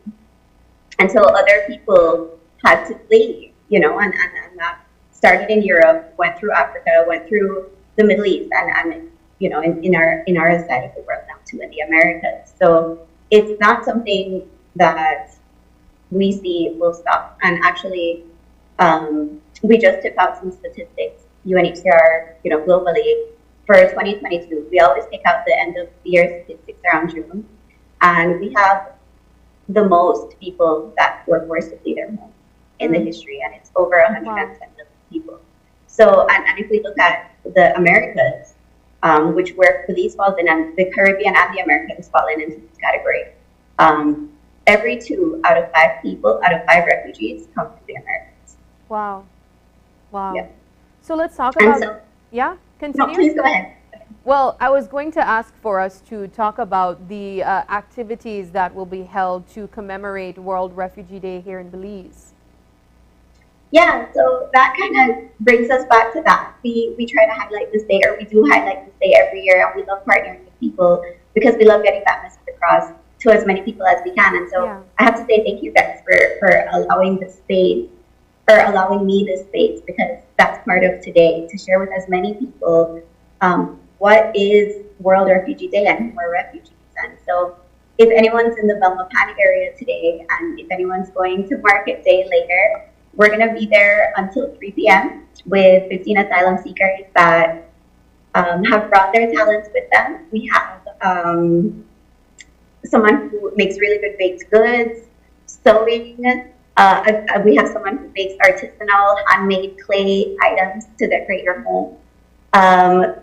until other people had to flee, you know, and that started in Europe, went through Africa, went through the Middle East, and you know, in our side of the world now too, in the Americas. So it's not something that we see full stop. And actually, we just took out some statistics, UNHCR, you know, globally for 2022. We always take out the end of the year statistics around June, and we have the most people that were forced to flee their home in the history, and it's over 110 million people. So, and if we look at the Americas, which where Belize falls in, and the Caribbean and the Americas fall into this category, every 2 out of 5 people, out of 5 refugees, come from the Americas. Wow. Wow. Yeah. So let's talk And about, so- yeah, continue. No, please go ahead. Well, I was going to ask for us to talk about the activities that will be held to commemorate World Refugee Day here in Belize. Yeah, so that kind of brings us back to that. We try to highlight this day, or we do highlight this day every year, and we love partnering with people because we love getting that message across to as many people as we can. And so I have to say thank you guys for allowing this space, or allowing me this space, because that's part of today, to share with as many people what is World Refugee Day and who are refugees. And so if anyone's in the Belmopan area today, and if anyone's going to Market Day later, we're going to be there until 3 p.m. with 15 asylum seekers that have brought their talents with them. We have someone who makes really good baked goods, sewing. We have someone who makes artisanal handmade clay items to decorate your home.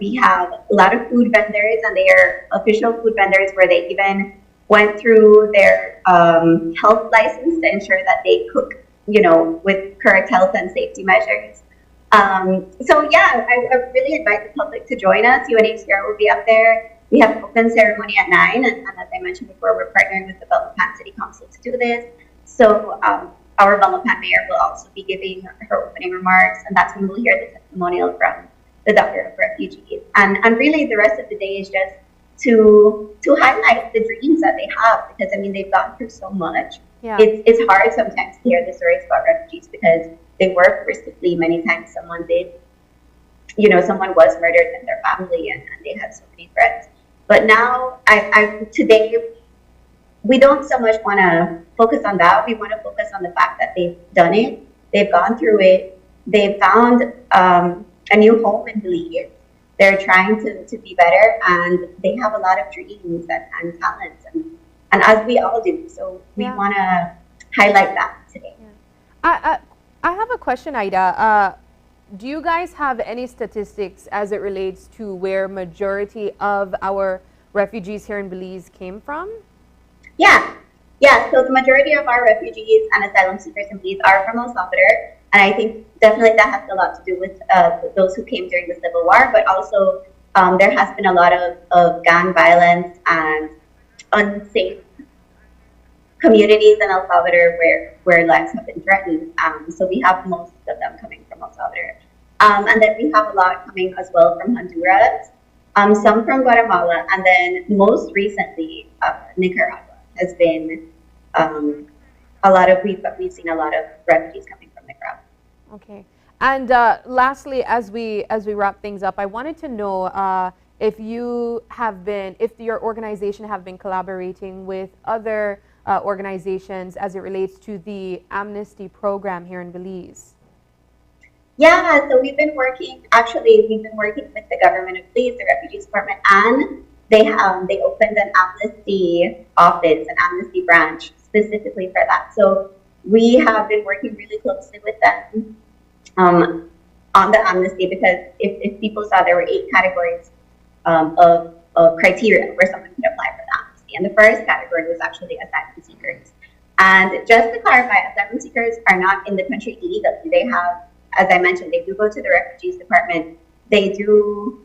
We have a lot of food vendors, and they are official food vendors where they even went through their health license to ensure that they cook, you know, with correct health and safety measures. So yeah, I really invite the public to join us. UNHCR will be up there. We have an open ceremony at 9, and as I mentioned before, we're partnering with the Belmopan City Council to do this. So our Belmopan mayor will also be giving her opening remarks, and that's when we'll hear the testimonial from the Doctor of Refugees. And really the rest of the day is just to highlight the dreams that they have, because I mean, they've gone through so much. Yeah. It's hard sometimes to hear the stories about refugees because they were forced to flee. Many times someone was murdered in their family, and they had so many threats. But now, today, we don't so much want to focus on that. We want to focus on the fact that they've done it, they've gone through it, they've found a new home in Belize. They're trying to be better, and they have a lot of dreams and talents, and as we all do. So we want to highlight that today. I have a question, Ida. Do you guys have any statistics as it relates to where majority of our refugees here in Belize came from? Yeah. So the majority of our refugees and asylum seekers in Belize are from El Salvador. And I think definitely that has a lot to do with those who came during the Civil War, but also there has been a lot of gang violence and unsafe communities in El Salvador where lives have been threatened. So we have most of them coming from El Salvador. And then we have a lot coming as well from Honduras, some from Guatemala, and then most recently Nicaragua has been we've seen a lot of refugees coming from Nicaragua. Okay. And lastly, as we wrap things up, I wanted to know if your organization have been collaborating with other organizations as it relates to the amnesty program here in Belize. Yeah, so we've been working with the government of Belize, the Refugees Department, and they opened an amnesty office, an amnesty branch specifically for that. So we have been working really closely with them on the amnesty, because if people saw, there were 8 categories of criteria where someone could apply for the amnesty. And the first category was actually asylum seekers. And just to clarify, asylum seekers are not in the country illegally. They have, as I mentioned, they do go to the refugees department. They do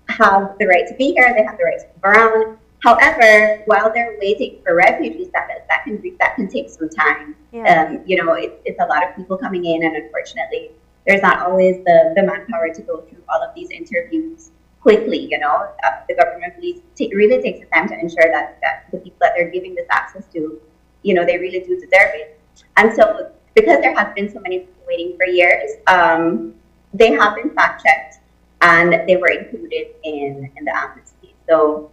have the right to be here. They have the right to move around. However, while they're waiting for refugee status, that can take some time. Yeah. You know, it's a lot of people coming in, and unfortunately, there's not always the manpower to go through all of these interviews quickly. You know, the government really takes the time to ensure that the people that they're giving this access to, you know, they really do deserve it. And so, because there has been so many people waiting for years, they have been fact checked and they were included in the amnesty. So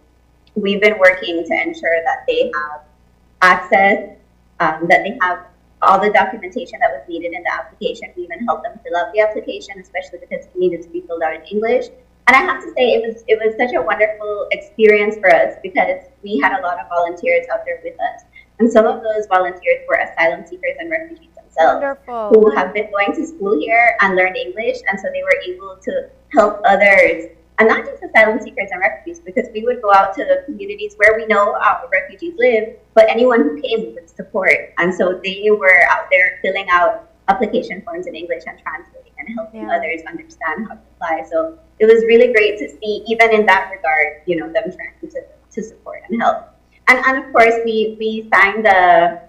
we've been working to ensure that they have access, that they have all the documentation that was needed in the application. We even helped them fill out the application, especially because it needed to be filled out in English. And I have to say, it was such a wonderful experience for us, because we had a lot of volunteers out there with us. And some of those volunteers were asylum seekers and refugees themselves. Wonderful. Who have been going to school here and learned English. And so they were able to help others, and not just asylum seekers and refugees, because we would go out to the communities where we know our refugees live, but anyone who came with support. And so they were out there filling out application forms in English and translating and helping others understand how to apply. So it was really great to see, even in that regard, you know, them trying to support and help. And of course, we signed a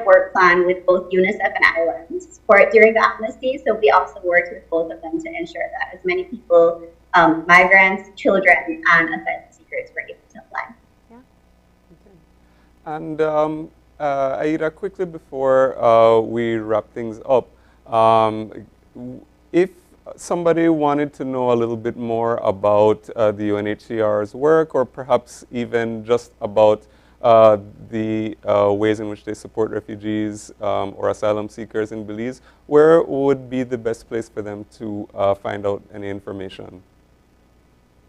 work plan with both UNICEF and IOM to support during the amnesty. So we also worked with both of them to ensure that as many people, migrants, children, and asylum seekers were able to apply. Yeah. And Aida, quickly before we wrap things up, if somebody wanted to know a little bit more about the UNHCR's work, or perhaps even just about the ways in which they support refugees or asylum seekers in Belize, where would be the best place for them to find out any information?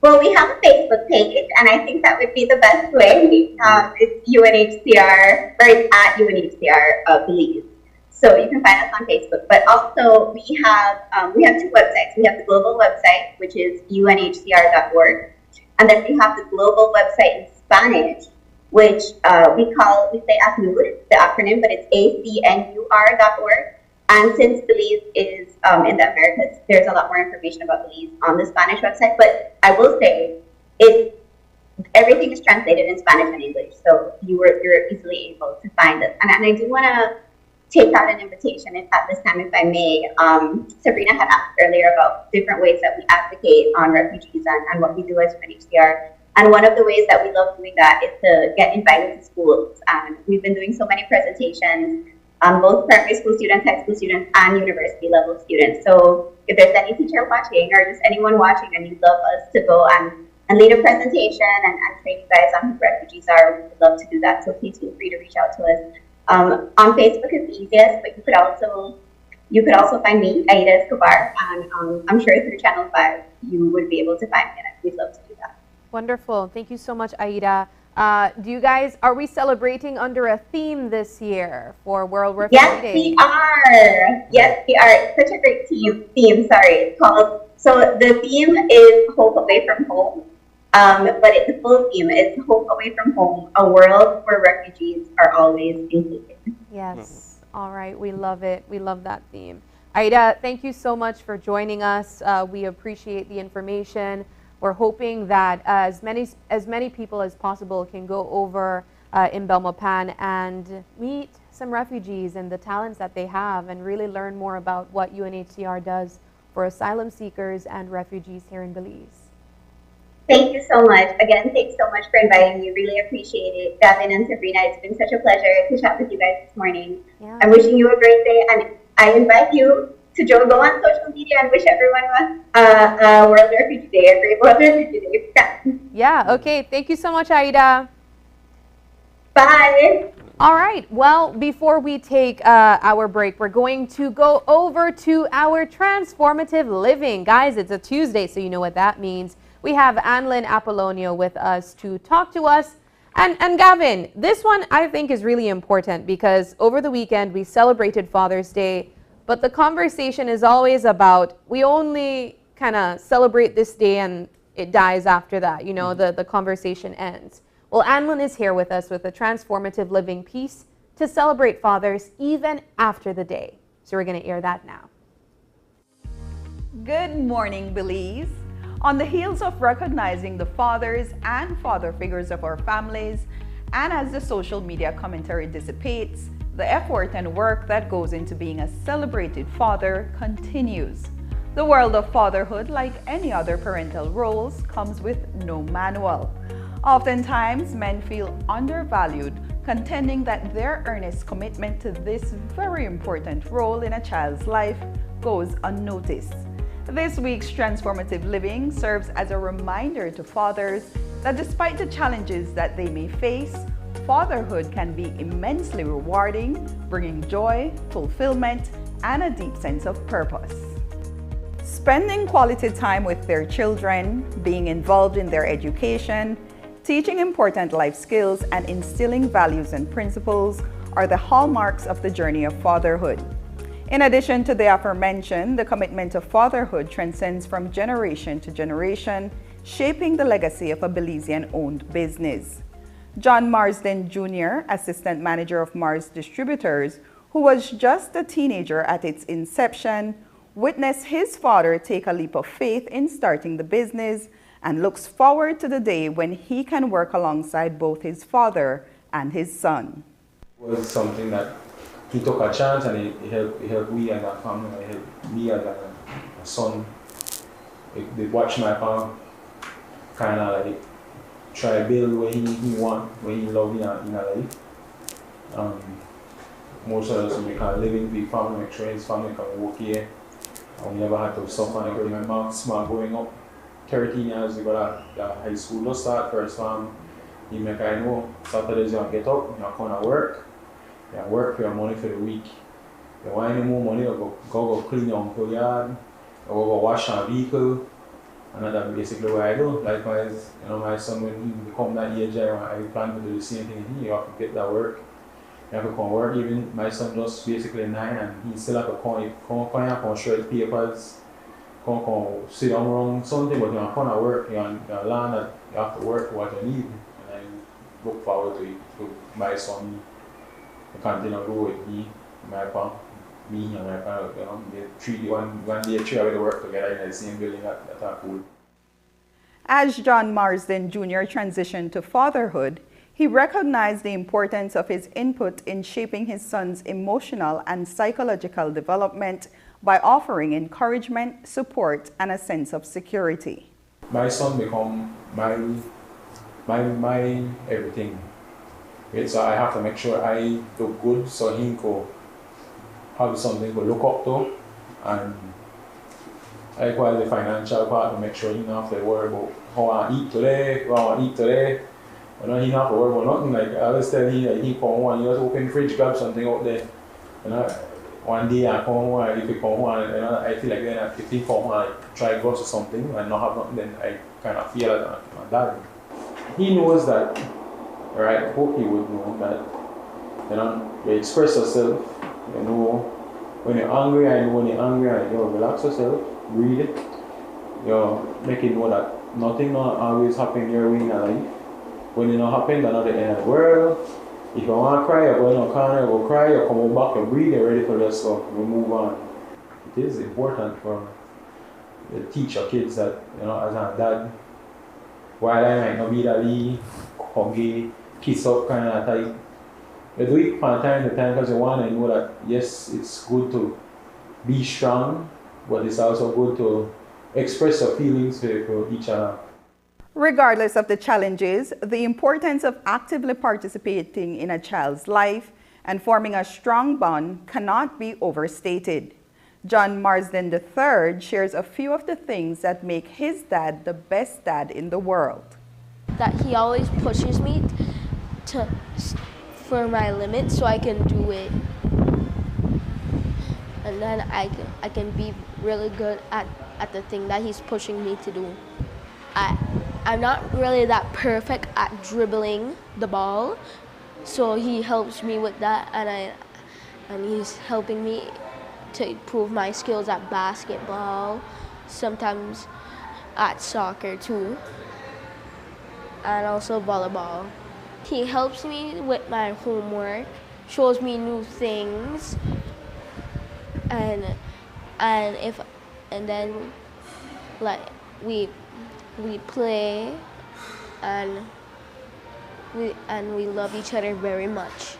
Well, we have a Facebook page, and I think that would be the best way. It's UNHCR, or it's at UNHCR Belize. So you can find us on Facebook. But also we have 2 websites. We have the global website, which is unhcr.org, and then we have the global website in Spanish, which we say ACNUR, the acronym, but it's ACNUR.org. And since Belize is in the Americas, there's a lot more information about Belize on the Spanish website. But I will say, everything is translated in Spanish and English, so you're easily able to find it. And I do want to take out an invitation at this time, if I may. Sabrina had asked earlier about different ways that we advocate on refugees and what we do as UNHCR. And one of the ways that we love doing that is to get invited to schools. And we've been doing so many presentations, both primary school students, high school students, and university level students. So if there's any teacher watching, or just anyone watching, and you'd love us to go and lead a presentation and train you guys on who refugees are, we would love to do that. So please feel free to reach out to us. On Facebook is the easiest, but you could also find me, Aida Escobar, and I'm sure through Channel 5 you would be able to find me, and we'd love to do that. Wonderful. Thank you so much, Aida. Are we celebrating under a theme this year for World Refugee Day? Yes, we are. Yes, we are. It's such a great theme. Sorry, it's called. So the theme is Hope Away from Home. But the full theme is Hope Away from Home, a world where refugees are always included. Yes. All right. We love it. We love that theme. Aida, thank you so much for joining us. We appreciate the information. We're hoping that as many people as possible can go over in Belmopan and meet some refugees and the talents that they have, and really learn more about what UNHCR does for asylum seekers and refugees here in Belize. Thank you so much. Again, thanks so much for inviting me. Really appreciate it. Gavin and Sabrina, it's been such a pleasure to chat with you guys this morning. Yeah. I'm wishing you a great day, and I invite you to go on social media and wish everyone a World Refugee Day, a great World Refugee Day. Yeah, okay. Thank you so much, Aida. Bye. All right. Well, before we take our break, we're going to go over to our transformative living. Guys, it's a Tuesday, so you know what that means. We have Annlyn Apollonio with us to talk to us. And Gavin, this one I think is really important, because over the weekend we celebrated Father's Day. But the conversation is always about, we only kind of celebrate this day and it dies after that, you know, the conversation ends. Well, Anlin is here with us with a transformative living piece to celebrate fathers even after the day. So we're going to air that now. Good morning, Belize. On the heels of recognizing the fathers and father figures of our families, and as the social media commentary dissipates, the effort and work that goes into being a celebrated father continues. The world of fatherhood, like any other parental roles, comes with no manual. Oftentimes, men feel undervalued, contending that their earnest commitment to this very important role in a child's life goes unnoticed. This week's Transformative Living serves as a reminder to fathers that despite the challenges that they may face, fatherhood can be immensely rewarding, bringing joy, fulfillment, and a deep sense of purpose. Spending quality time with their children, being involved in their education, teaching important life skills, and instilling values and principles are the hallmarks of the journey of fatherhood. In addition to the aforementioned, the commitment of fatherhood transcends from generation to generation, shaping the legacy of a Belizean-owned business. John Marsden Jr., Assistant Manager of Mars Distributors, who was just a teenager at its inception, witnessed his father take a leap of faith in starting the business and looks forward to the day when he can work alongside both his father and his son. It was something that he took a chance, and it helped we as a family, it helped me as a son. They watch my farm kind of like try to build what he want, what he love in life. Most of us, we can live in big family, make sure his family can work here. And we never had to suffer. I remember smart growing up, 13 years, we got a high school, no start first farm. You make I know, Saturdays you get up, you come to work. You work for your money for the week. You want any more money, you go clean your uncle yard, or go wash your vehicle. And that's basically what I do. Likewise, you know, my son, when he become that age, I plan to do the same thing. You have to get that work. You have to come work. Even my son just basically 9, and he still have to come shred papers, come sit down around something, but you have to come to work. You learn that you have to work for what you need. And I look forward to my son continue to grow with me, my pa, me and my pa, you know, one day three of us work together in the same building. That's cool. As John Marsden Jr. transitioned to fatherhood, he recognized the importance of his input in shaping his son's emotional and psychological development by offering encouragement, support, and a sense of security. My son become my everything. Right? So I have to make sure I look good so he can have something to look up to, and likewise the financial part to make sure he don't have to worry about how I eat today, what I want to eat today. You know, he don't have to worry about nothing. Like I always tell him, like, he come home, he just open the fridge, grab something out there. You know, one day I come home, if he come home, you know, I feel like then if he come home and try to go to something and not have nothing, then I kind of feel like my dad. He knows that, right? I hope he would know that, you know, you express yourself, you know, when you're angry, I know when you're angry, and you know, relax yourself, breathe it, you know, make it know that nothing not always happen your way in your life. When it not happen, that's not the end of the world. If you want to cry, you go in a corner, you go cry, you come back, you breathe, you're ready for the stuff, you move on. It is important for you to teach your kids that, you know, as a dad, while I might not be that huggy, kiss up kind of type, you do it from time to time because you want to know that, yes, it's good to be strong, but it's also good to express your feelings for each other. Regardless of the challenges, the importance of actively participating in a child's life and forming a strong bond cannot be overstated. John Marsden III shares a few of the things that make his dad the best dad in the world. That he always pushes me for my limits so I can do it. And then I can be really good at the thing that he's pushing me to do. I'm not really that perfect at dribbling the ball, so he helps me with that, and he's helping me to improve my skills at basketball, sometimes at soccer too, and also volleyball. He helps me with my homework, shows me new things, and then like we play, and we love each other very much.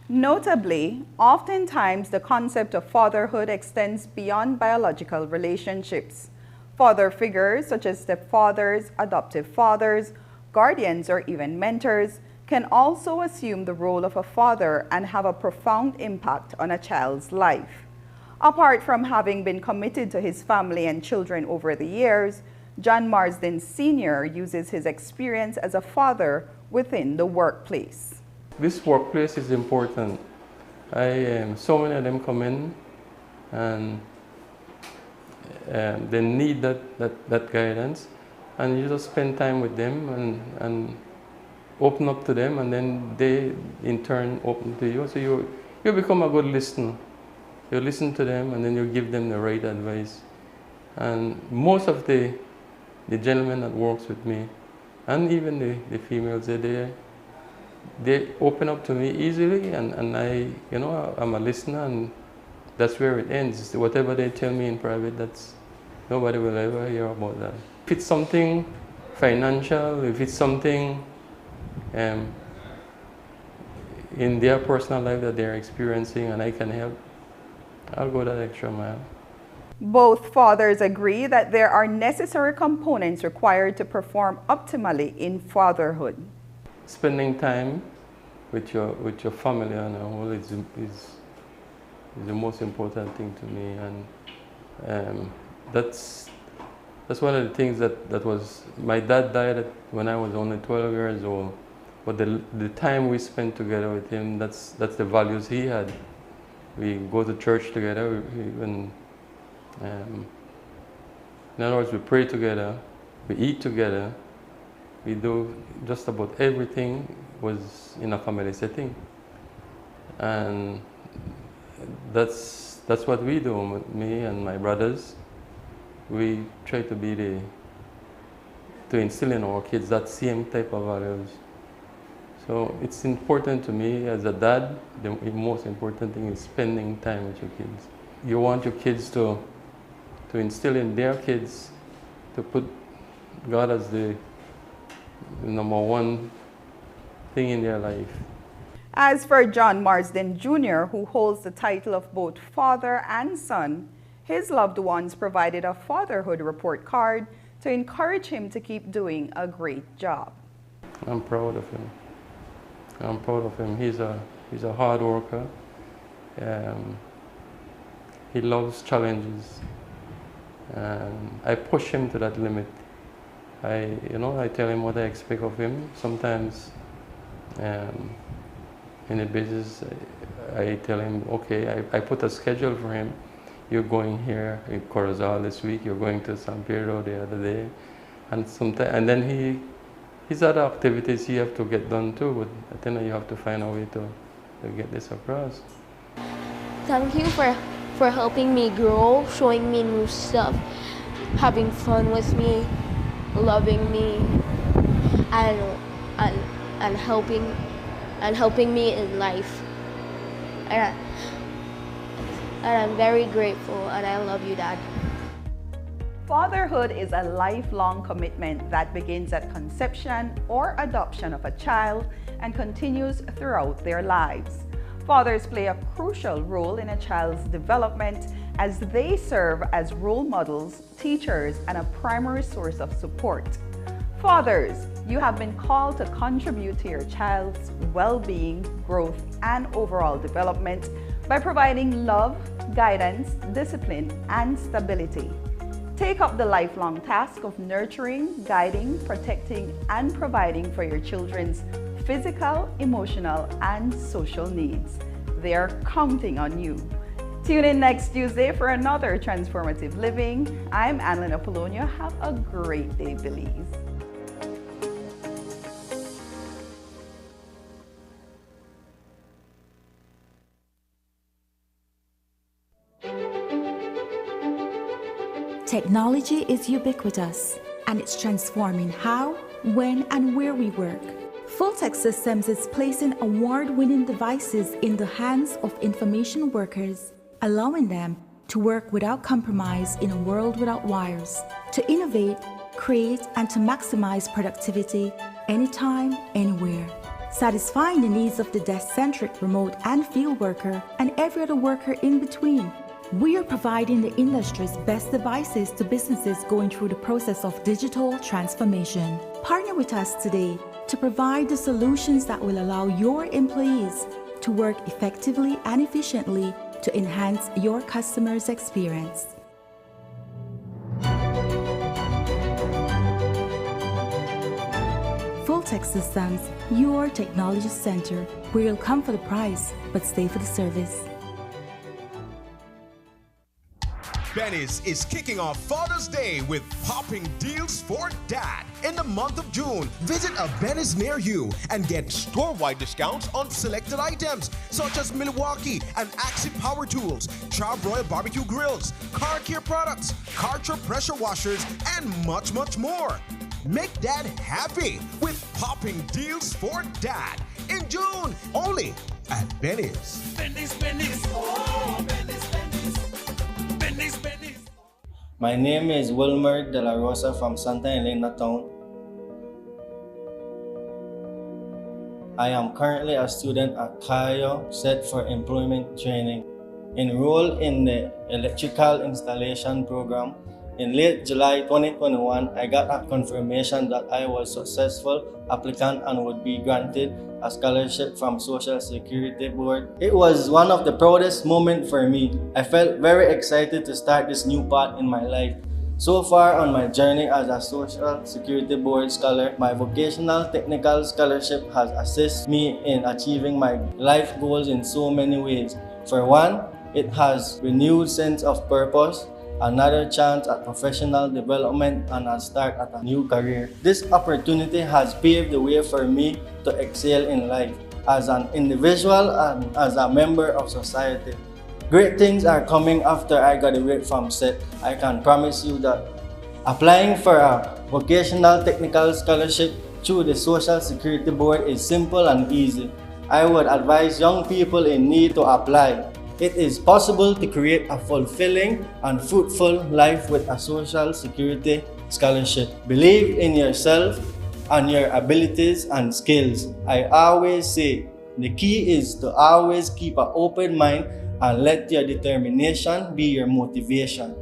Notably, oftentimes the concept of fatherhood extends beyond biological relationships. Father figures such as stepfathers, adoptive fathers, guardians, or even mentors can also assume the role of a father and have a profound impact on a child's life. Apart from having been committed to his family and children over the years, John Marsden Sr. uses his experience as a father within the workplace. This workplace is important. So many of them come in and they need that guidance, and you just spend time with them and open up to them, and then they in turn open to you. So you become a good listener. You listen to them, and then you give them the right advice. And most of the gentlemen that works with me, and even the females, they open up to me easily, and I'm a listener, and that's where it ends. Whatever they tell me in private, nobody will ever hear about that. If it's something financial, if it's something in their personal life that they're experiencing and I can help, I'll go that extra mile. Both fathers agree that there are necessary components required to perform optimally in fatherhood. Spending time with your family on a whole is the most important thing to me, and that's one of the things that was. My dad died when I was only 12 years old, but the time we spent together with him, that's the values he had. We go to church together, in other words, we pray together, we eat together, we do just about everything was in a family setting. And that's what we do, me and my brothers. We try to instill in our kids that same type of values. So it's important to me as a dad, the most important thing is spending time with your kids. You want your kids to instill in their kids to put God as the number one thing in their life. As for John Marsden Jr., who holds the title of both father and son, his loved ones provided a fatherhood report card to encourage him to keep doing a great job. I'm proud of him. I'm proud of him. He's a hard worker. He loves challenges. I push him to that limit. I tell him what I expect of him. Sometimes in the business, I tell him, okay, I put a schedule for him. You're going here in Corozal this week, you're going to San Pedro the other day. And then his other activities he have to get done too, but then you have to find a way to get this across. Thank you for helping me grow, showing me new stuff, having fun with me, loving me, and helping me in life. And I'm very grateful, and I love you, Dad. Fatherhood is a lifelong commitment that begins at conception or adoption of a child and continues throughout their lives. Fathers play a crucial role in a child's development as they serve as role models, teachers, and a primary source of support. Fathers, you have been called to contribute to your child's well-being, growth, and overall development by providing love, guidance, discipline, and stability. Take up the lifelong task of nurturing, guiding, protecting, and providing for your children's physical, emotional, and social needs. They are counting on you. Tune in next Tuesday for another Transformative Living. I'm Annalyn Apollonia. Have a great day, Belize. Technology is ubiquitous, and it's transforming how, when, and where we work. Fulltech Systems is placing award-winning devices in the hands of information workers, allowing them to work without compromise in a world without wires, to innovate, create, and to maximize productivity anytime, anywhere, satisfying the needs of the desk-centric remote and field worker and every other worker in between. We are providing the industry's best devices to businesses going through the process of digital transformation. Partner with us today to provide the solutions that will allow your employees to work effectively and efficiently to enhance your customers' experience. Fulltech Systems, your technology center, where you'll come for the price, but stay for the service. Benny's is kicking off Father's Day with popping deals for dad. In the month of June, visit a Benny's near you and get store-wide discounts on selected items such as Milwaukee and Axie Power Tools, Char-Broil Barbecue Grills, car care products, Karcher pressure washers, and much, much more. Make dad happy with popping deals for dad in June, only at Benny's. Benny's, Benny's, oh, Benny's, Benny's. Benny's, Benny's. My name is Wilmer De La Rosa from Santa Elena Town. I am currently a student at Cayo, set for employment training. Enrolled in the electrical installation program. In late July 2021, I got a confirmation that I was a successful applicant and would be granted a scholarship from Social Security Board. It was one of the proudest moments for me. I felt very excited to start this new path in my life. So far on my journey as a Social Security Board scholar, my vocational technical scholarship has assisted me in achieving my life goals in so many ways. For one, it has renewed sense of purpose, another chance at professional development, and a start at a new career. This opportunity has paved the way for me to excel in life as an individual and as a member of society. Great things are coming after I graduate from SET. I can promise you that. Applying for a vocational technical scholarship through the Social Security Board is simple and easy. I would advise young people in need to apply. It is possible to create a fulfilling and fruitful life with a Social Security scholarship. Believe in yourself and your abilities and skills. I always say the key is to always keep an open mind and let your determination be your motivation.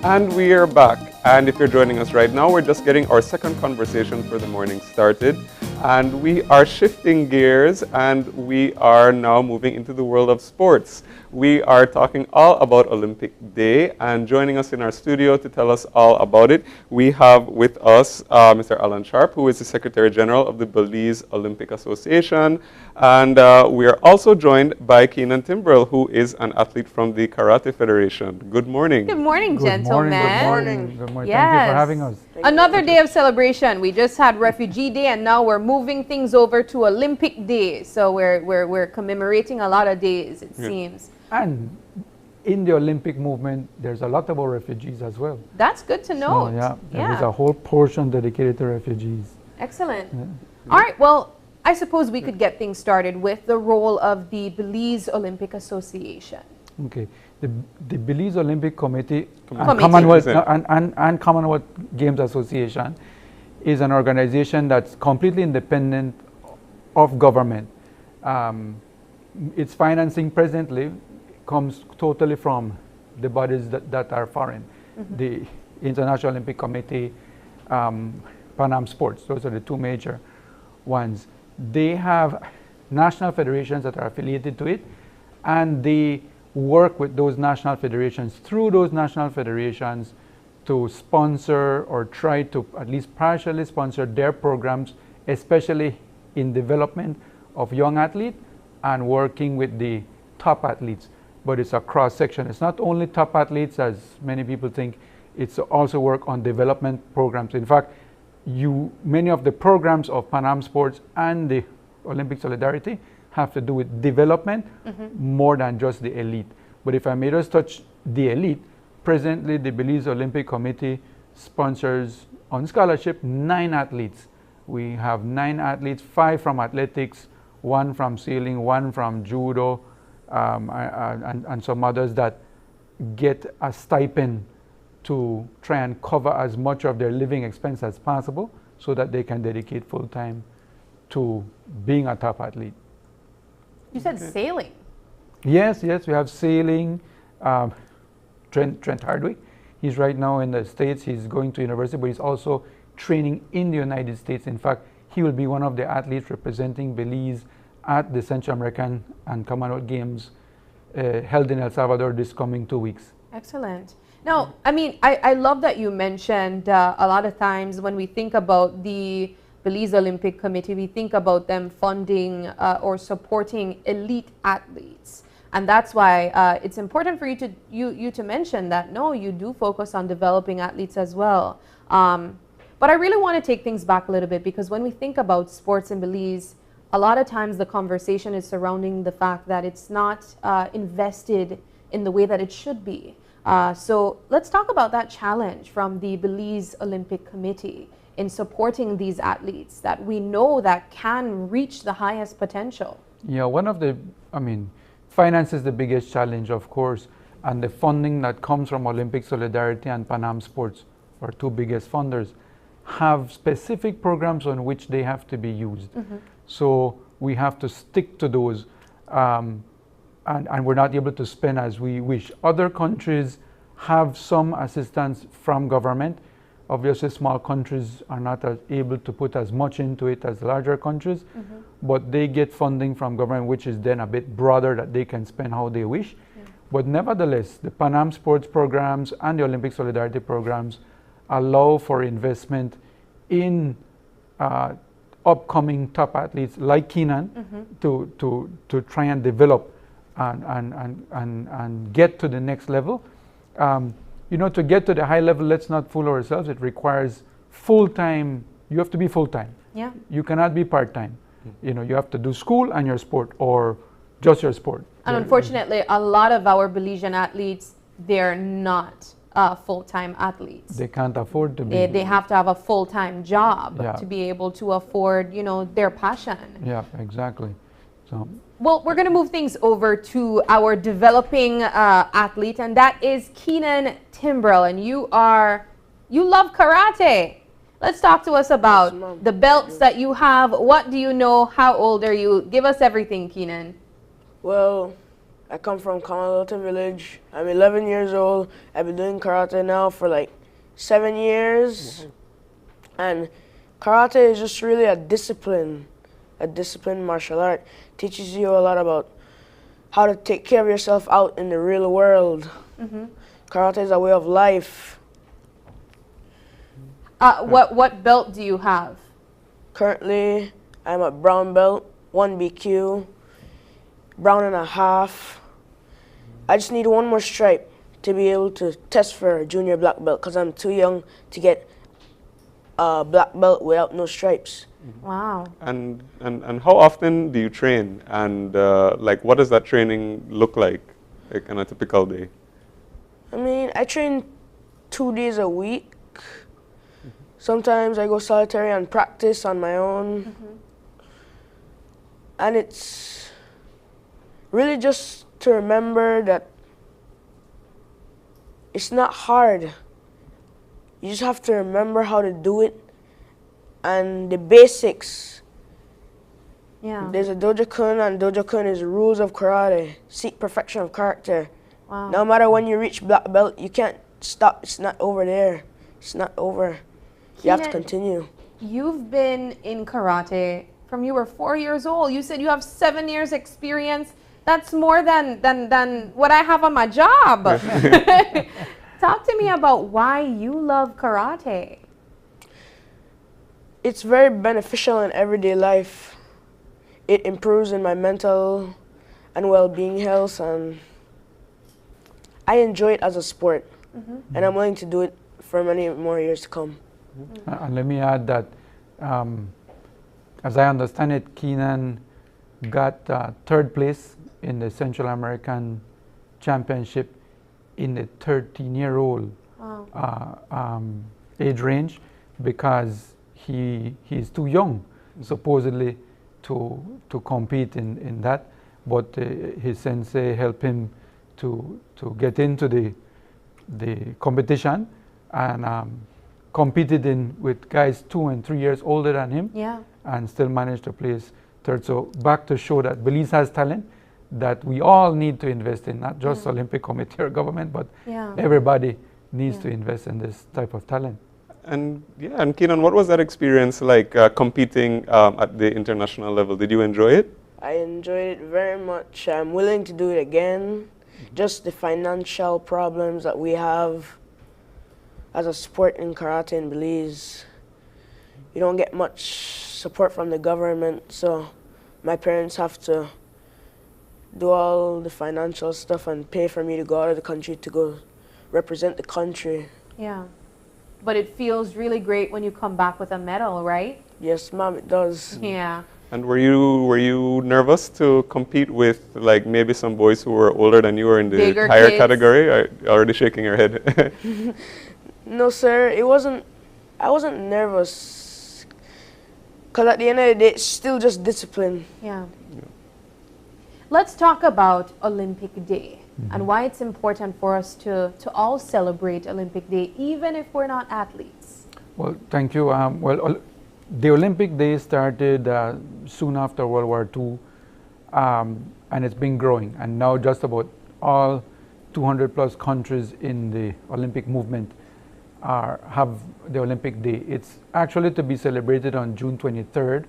And we are back. And if you're joining us right now, we're just getting our second conversation for the morning started. And we are shifting gears and we are now moving into the world of sports. We are talking all about Olympic Day, and joining us in our studio to tell us all about it, we have with us Mr. Alan Sharp, who is the Secretary General of the Belize Olympic Association. And we are also joined by Keenan Timbrell, who is an athlete from the Karate Federation. Good morning. Good morning, gentlemen. Good morning. Good morning. Yes. Thank you for having us. Another day of celebration. We just had Refugee Day, and now we're moving things over to Olympic Day. So we're commemorating a lot of days, it seems. And in the Olympic movement, there's a lot about refugees as well. That's good to know. So, there's a whole portion dedicated to refugees. Excellent. Yeah. All right, well, I suppose we could get things started with the role of the Belize Olympic Association. Okay. The Belize Olympic Committee and Commonwealth Games Association is an organization that's completely independent of government. Its financing presently comes totally from the bodies that are foreign. Mm-hmm. The International Olympic Committee, Pan Am Sports, those are the two major ones. They have national federations that are affiliated to it, and they work with those national federations through those national federations to sponsor or try to at least partially sponsor their programs, especially in development of young athletes and working with the top athletes. But it's a cross section. It's not only top athletes, as many people think. It's also work on development programs. In fact, many of the programs of Pan Am Sports and the Olympic Solidarity have to do with development more than just the elite. But if I may just touch the elite, presently the Belize Olympic Committee sponsors on scholarship 9 athletes. We have 9 athletes, 5 from athletics, 1 from sailing, 1 from judo, and some others that get a stipend to try and cover as much of their living expense as possible so that they can dedicate full time to being a top athlete. You said sailing. Yes, we have sailing. Trent Hardwick, he's right now in the States. He's going to university, but he's also training in the United States. In fact, he will be one of the athletes representing Belize at the Central American and Commonwealth Games held in El Salvador this coming 2 weeks. Excellent. Now, I mean, I love that you mentioned a lot of times when we think about the Belize Olympic Committee, we think about them funding or supporting elite athletes. And that's why it's important for you to mention that, no, you do focus on developing athletes as well. But I really want to take things back a little bit, because when we think about sports in Belize, a lot of times the conversation is surrounding the fact that it's not invested in the way that it should be. So let's talk about that challenge from the Belize Olympic Committee in supporting these athletes that we know that can reach the highest potential. Yeah, finance is the biggest challenge, of course, and the funding that comes from Olympic Solidarity and Pan Am Sports, our 2 biggest funders, have specific programs on which they have to be used. So we have to stick to those, and we're not able to spend as we wish. Other countries have some assistance from government. Obviously, small countries are not able to put as much into it as larger countries, but they get funding from government, which is then a bit broader, that they can spend how they wish. But nevertheless, the Pan Am Sports programs and the Olympic Solidarity programs allow for investment in upcoming top athletes like Keenan to try and develop and get to the next level. To get to the high level, let's not fool ourselves. It requires full-time. You have to be full-time. Yeah. You cannot be part-time. You have to do school and your sport, or just your sport. And unfortunately, a lot of our Belizean athletes, they're not full-time athletes. They can't afford to be. They have to have a full-time job Yeah. to be able to afford, their passion. Yeah, exactly. So. Well, we're going to move things over to our developing athlete, and that is Keenan Timbrell. And you love karate. Let's talk to us about the belts that you have. What do you know? How old are you? Give us everything, Keenan. Well, I come from Kamalota Village. I'm 11 years old. I've been doing karate now for like 7 years. And karate is just really a discipline martial art. Teaches you a lot about how to take care of yourself out in the real world. Karate is a way of life. What belt do you have? Currently, I'm a brown belt, 1 BQ, brown and a half. I just need 1 more stripe to be able to test for a junior black belt, because I'm too young to get a black belt without no stripes. Wow. And how often do you train? And what does that training look like on a typical day? I train 2 days a week. Sometimes I go solitary and practice on my own. And it's really just to remember that it's not hard. You just have to remember how to do it and the basics. Yeah. There's a Dojo-kun, and Dojo-kun is rules of karate. Seek perfection of character. Wow. No matter when you reach black belt, you can't stop. It's not over there. It's not over. You have to continue. You've been in karate from you were 4 years old. You said you have 7 years experience. That's more than what I have on my job. Talk to me about why you love karate. It's very beneficial in everyday life. It improves in my mental and well-being health, and I enjoy it as a sport. And I'm willing to do it for many more years to come. And let me add that, as I understand it, Keenan got third place in the Central American Championship in the 13-year-old age range because he's too young, supposedly, to compete in that. But his sensei helped him to get into the competition and competed with guys 2 and 3 years older than him, and still managed to place third. So back to show that Belize has talent that we all need to invest in, not just Olympic Committee or government, but everybody needs to invest in this type of talent. And and Keenan, what was that experience like competing at the international level? Did you enjoy it? I enjoyed it very much. I'm willing to do it again. Just the financial problems that we have as a sport in karate in Belize. You don't get much support from the government, so my parents have to do all the financial stuff and pay for me to go out of the country to go represent the country. Yeah. But it feels really great when you come back with a medal, right? Yes, ma'am, it does. Yeah. And were you nervous to compete with like maybe some boys who were older than you or in the Bigger higher kids? category? Already shaking your head. No, sir, I wasn't nervous. Because at the end of the day, it's still just discipline. Yeah. Let's talk about Olympic Day and why it's important for us to all celebrate Olympic Day, even if we're not athletes. Well, thank you. The Olympic Day started soon after World War II, and it's been growing. And now just about all 200 plus countries in the Olympic movement have the Olympic Day. It's actually to be celebrated on June 23rd,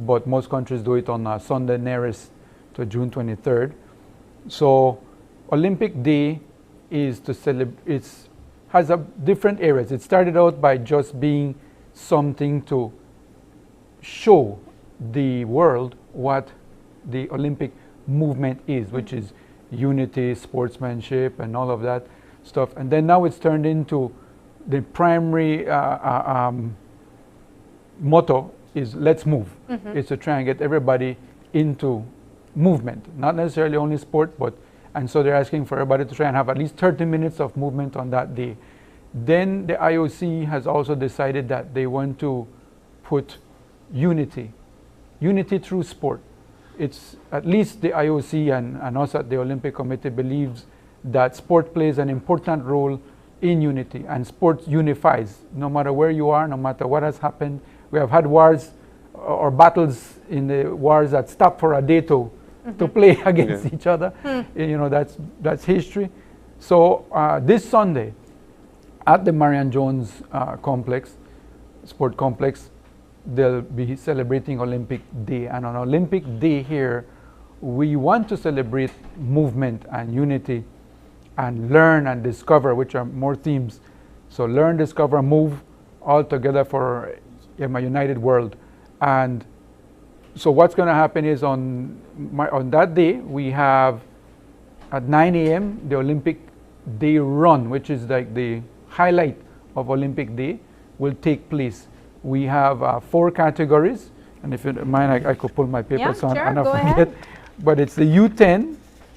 but most countries do it on Sunday nearest to June 23rd. So Olympic Day is to celebrate, has different areas. It started out by just being something to show the world what the Olympic movement is, which is unity, sportsmanship, and all of that stuff. And then now it's turned into the primary motto is let's move. It's to try and get everybody into movement, not necessarily only sport, but, and so they're asking for everybody to try and have at least 30 minutes of movement on that day. Then the IOC has also decided that they want to put unity through sport. It's at least the IOC and us at the Olympic Committee believes that sport plays an important role in unity, and sport unifies no matter where you are, no matter what has happened. We have had wars or battles in the wars that stop for a day to play against each other. You know, that's history. So this Sunday at the Marion Jones sport complex, they'll be celebrating Olympic Day. And on Olympic Day here, we want to celebrate movement and unity and learn and discover, which are more themes. So learn, discover, move, all together for a united world. And so what's going to happen is on that day, we have at 9 a.m. the Olympic Day run, which is like the highlight of Olympic Day, will take place. We have 4 categories, and if you don't mind, I could pull my papers on and I forget. But it's the U10.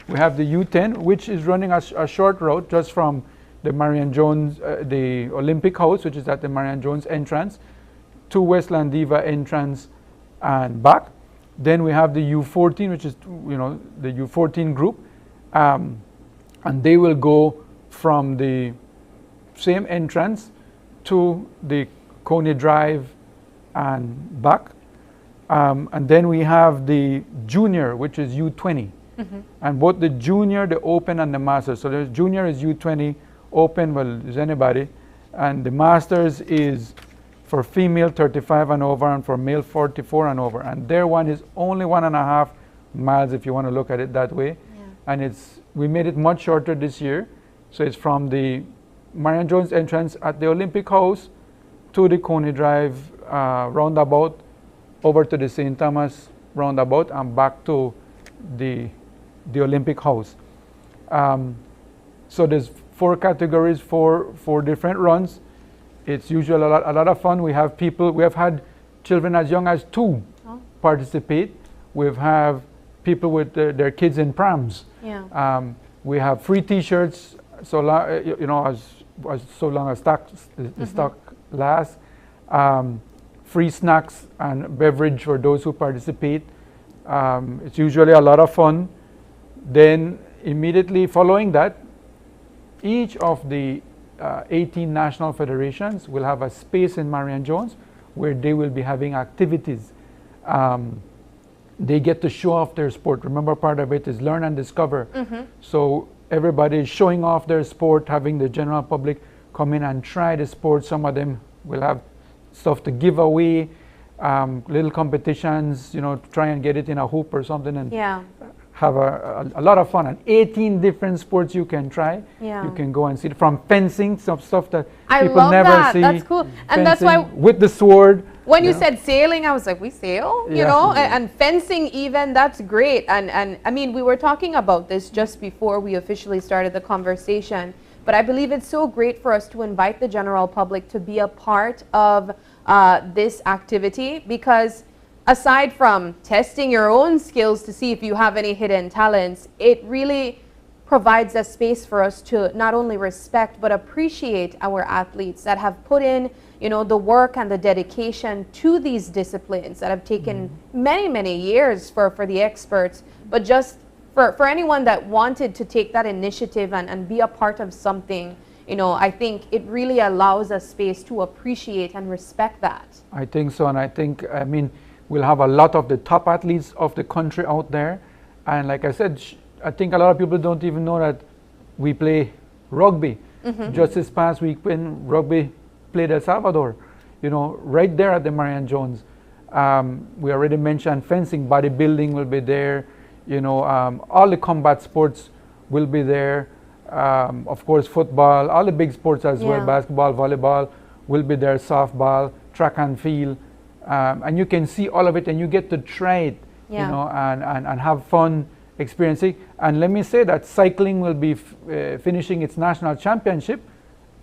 We have the U10, which is running a short route just from the Marion Jones, the Olympic House, which is at the Marion Jones entrance, to Westland Diva entrance and back. Then we have the U14, which is, you know, the U14 group, and they will go from the same entrance to the Coney Drive and back. And then we have the junior, which is U20. And both the junior, the open, and the masters. So the junior is U20, open, well, is anybody. And the masters is for female 35 and over, and for male 44 and over. And their one is only 1.5 miles, if you want to look at it that way. And we made it much shorter this year. So it's from the Marion Jones entrance at the Olympic House to the Coney Drive roundabout, over to the St. Thomas roundabout, and back to the Olympic House. So there's 4 categories, four different runs. It's usually a lot of fun. We have had children as young as 2 participate. We've have people with their kids in prams. Yeah. We have free T-shirts, so so long as the stock lasts. Free snacks and beverage for those who participate. It's usually a lot of fun. Then immediately following that, each of the 18 national federations will have a space in Marion Jones where they will be having activities. They get to show off their sport. Remember, part of it is learn and discover. So everybody is showing off their sport, having the general public come in and try the sport. Some of them will have stuff to give away, little competitions, try and get it in a hoop or something, and have a lot of fun. And 18 different sports you can try. Yeah. You can go and see it, from fencing, some stuff that I people love never that. see. That's cool. And that's why with the sword. When you said sailing, I was like, we sail, you Yeah. know, and fencing even, that's great. And I mean, we were talking about this just before we officially started the conversation, but I believe it's so great for us to invite the general public to be a part of this activity, because aside from testing your own skills to see if you have any hidden talents, it really provides a space for us to not only respect but appreciate our athletes that have put in, you know, the work and the dedication to these disciplines that have taken many years for the experts, but just for anyone that wanted to take that initiative and be a part of something, you know, I think it really allows a space to appreciate and respect that. I think so, and I think, I mean, we'll have a lot of the top athletes of the country out there, and like I said, I think a lot of people don't even know that we play rugby. Just this past week when rugby played El Salvador, you know, right there at the Marion Jones. We already mentioned fencing, bodybuilding will be there, you know, all the combat sports will be there. Of course, football, all the big sports as well, basketball, volleyball will be there, softball, track and field. And you can see all of it and you get to try it, you know, and have fun experiencing. And let me say that cycling will be finishing its national championship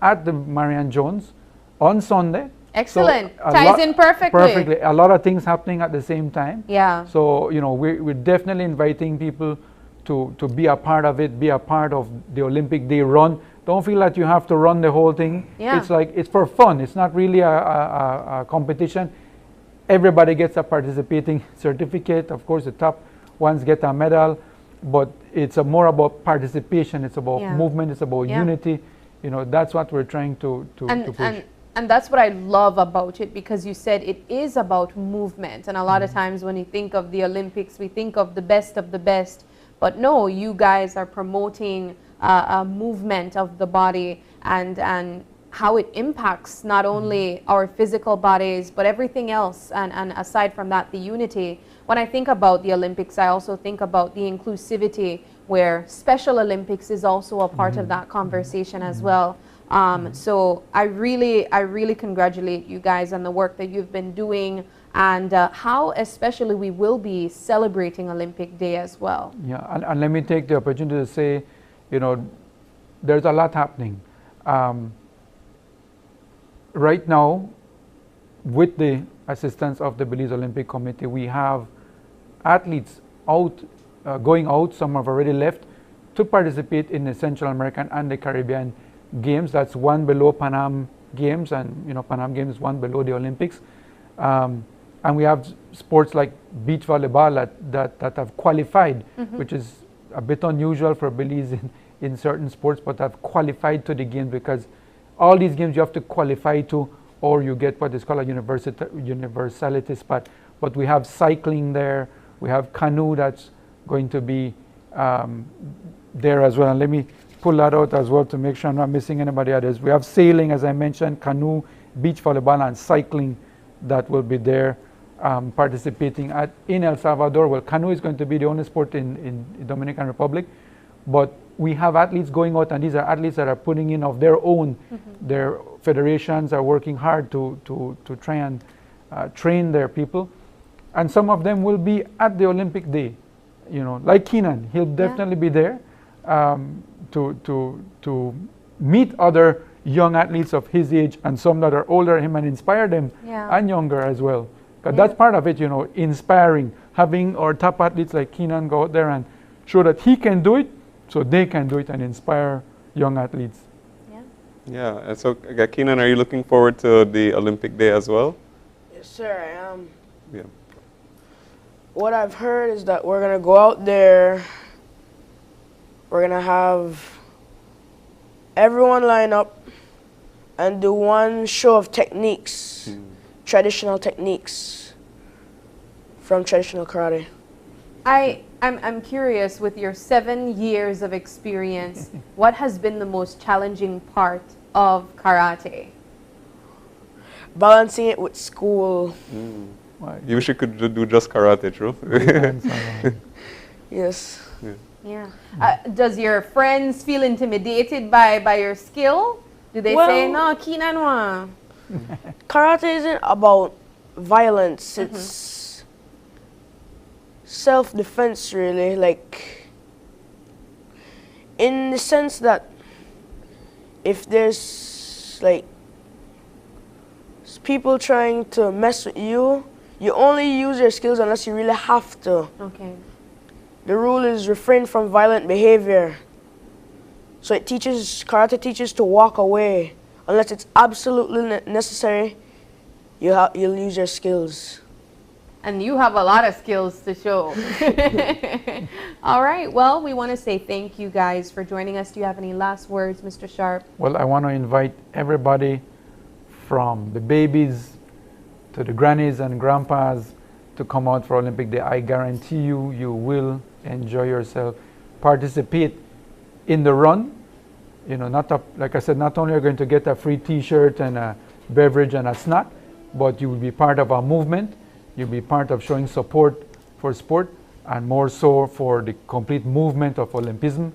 at the Marion Jones on Sunday. Excellent. So ties in perfectly. Perfectly. A lot of things happening at the same time. Yeah. So, you know, we're definitely inviting people to be a part of it, be a part of the Olympic Day run. Don't feel that you have to run the whole thing. Yeah. It's like, it's for fun. It's not really a competition. Everybody gets a participating certificate. Of course, the top ones get a medal, but it's more about participation. It's about movement. It's about unity. You know, that's what we're trying to push. And that's what I love about it, because you said it is about movement. And a lot of times when you think of the Olympics, we think of the best of the best. But no, you guys are promoting a movement of the body and how it impacts not only our physical bodies, but everything else. And aside from that, the unity. When I think about the Olympics, I also think about the inclusivity, where Special Olympics is also a part of that conversation as well. So I really congratulate you guys on the work that you've been doing, and how especially we will be celebrating Olympic Day as well. Yeah, and let me take the opportunity to say, you know, there's a lot happening. Right now, with the assistance of the Belize Olympic Committee, we have athletes out, going out, some have already left, to participate in the Central American and the Caribbean Games. That's one below Pan Am Games, and you know, Pan Am Games is one below the Olympics. And we have sports like beach volleyball that have qualified, which is a bit unusual for Belize in certain sports, but have qualified to the games, because all these games you have to qualify to, or you get what is called a universality spot. But we have cycling there, we have canoe that's going to be there as well. And let me pull that out as well to make sure I'm not missing anybody others. We have sailing, as I mentioned, canoe, beach volleyball, and cycling that will be there participating in El Salvador. Well, canoe is going to be the only sport in Dominican Republic, but we have athletes going out, and these are athletes that are putting in of their own. Their federations are working hard to try and train their people, and some of them will be at the Olympic Day. You know, like Keenan, he'll definitely be there to meet other young athletes of his age and some that are older than him and inspire them and younger as well. Because that's part of it, you know, inspiring, having our top athletes like Keenan go out there and show that he can do it, so they can do it and inspire young athletes. Yeah, and so Keenan, are you looking forward to the Olympic Day as well? Yes, sir, I am. Yeah. What I've heard is that we're going to go out there, we're going to have everyone line up and do one show of techniques, traditional techniques from traditional karate. I'm curious, with your 7 years of experience, what has been the most challenging part of karate? Balancing it with school. You wish you could do just karate, true? Yes. Yeah. Does your friends feel intimidated by your skill? Do they say, no, Keenan wa? Karate isn't about violence. It's self-defense, really. Like, in the sense that if there's, like, people trying to mess with you, you only use your skills unless you really have to. Okay. The rule is refrain from violent behavior. So it teaches, karate teaches to walk away. Unless it's absolutely necessary, you'll use your skills. And you have a lot of skills to show. All right, well, we want to say thank you guys for joining us. Do you have any last words, Mr. Sharp? Well, I want to invite everybody from the babies to the grannies and grandpas to come out for Olympic Day. I guarantee you, you will enjoy yourself. Participate in the run. You know, like I said, not only are you going to get a free t-shirt and a beverage and a snack, but you will be part of our movement. You'll be part of showing support for sport and more so for the complete movement of Olympism.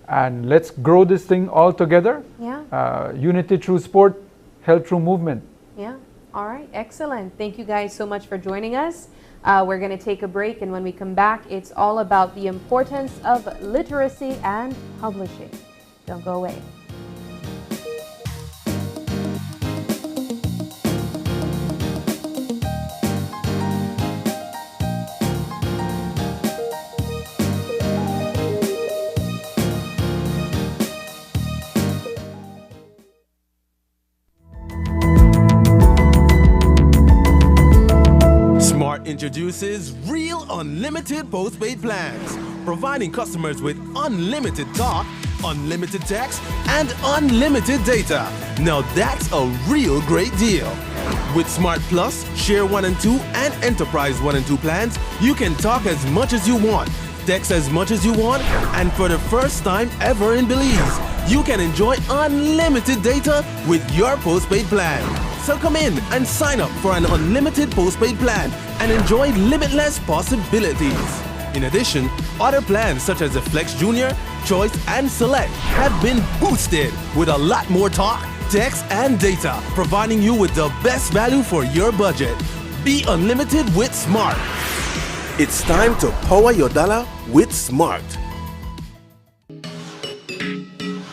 And let's grow this thing all together. Yeah. Unity through sport, health through movement. Yeah. All right. Excellent. Thank you guys so much for joining us. We're going to take a break, and when we come back, it's all about the importance of literacy and publishing. Don't go away. Introduces Real Unlimited Postpaid Plans, providing customers with unlimited talk, unlimited text, and unlimited data. Now that's a real great deal. With Smart Plus, Share 1 and 2, and Enterprise 1 and 2 plans, you can talk as much as you want, text as much as you want, and for the first time ever in Belize, you can enjoy unlimited data with your postpaid plan. So come in and sign up for an unlimited postpaid plan and enjoy limitless possibilities. In addition, other plans such as the Flex Junior, Choice, and Select have been boosted with a lot more talk, text, and data, providing you with the best value for your budget. Be unlimited with Smart. It's time to power your dollar with Smart.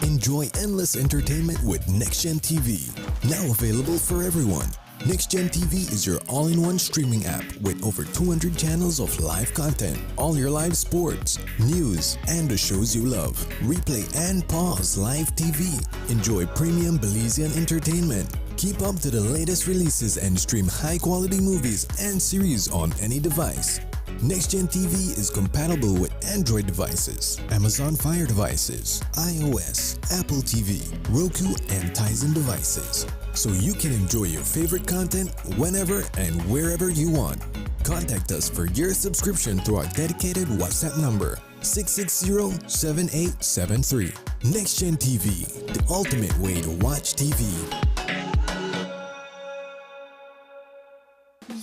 Enjoy endless entertainment with NextGen TV, now available for everyone. NextGen TV is your all-in-one streaming app with over 200 channels of live content, all your live sports, news, and the shows you love. Replay and pause live TV. Enjoy premium Belizean entertainment. Keep up to the latest releases and stream high-quality movies and series on any device. NextGen TV is compatible with Android devices, Amazon Fire devices, iOS, Apple TV, Roku, and Tizen devices, so you can enjoy your favorite content whenever and wherever you want. Contact us for your subscription through our dedicated WhatsApp number, 660-7873. NextGen TV, the ultimate way to watch TV.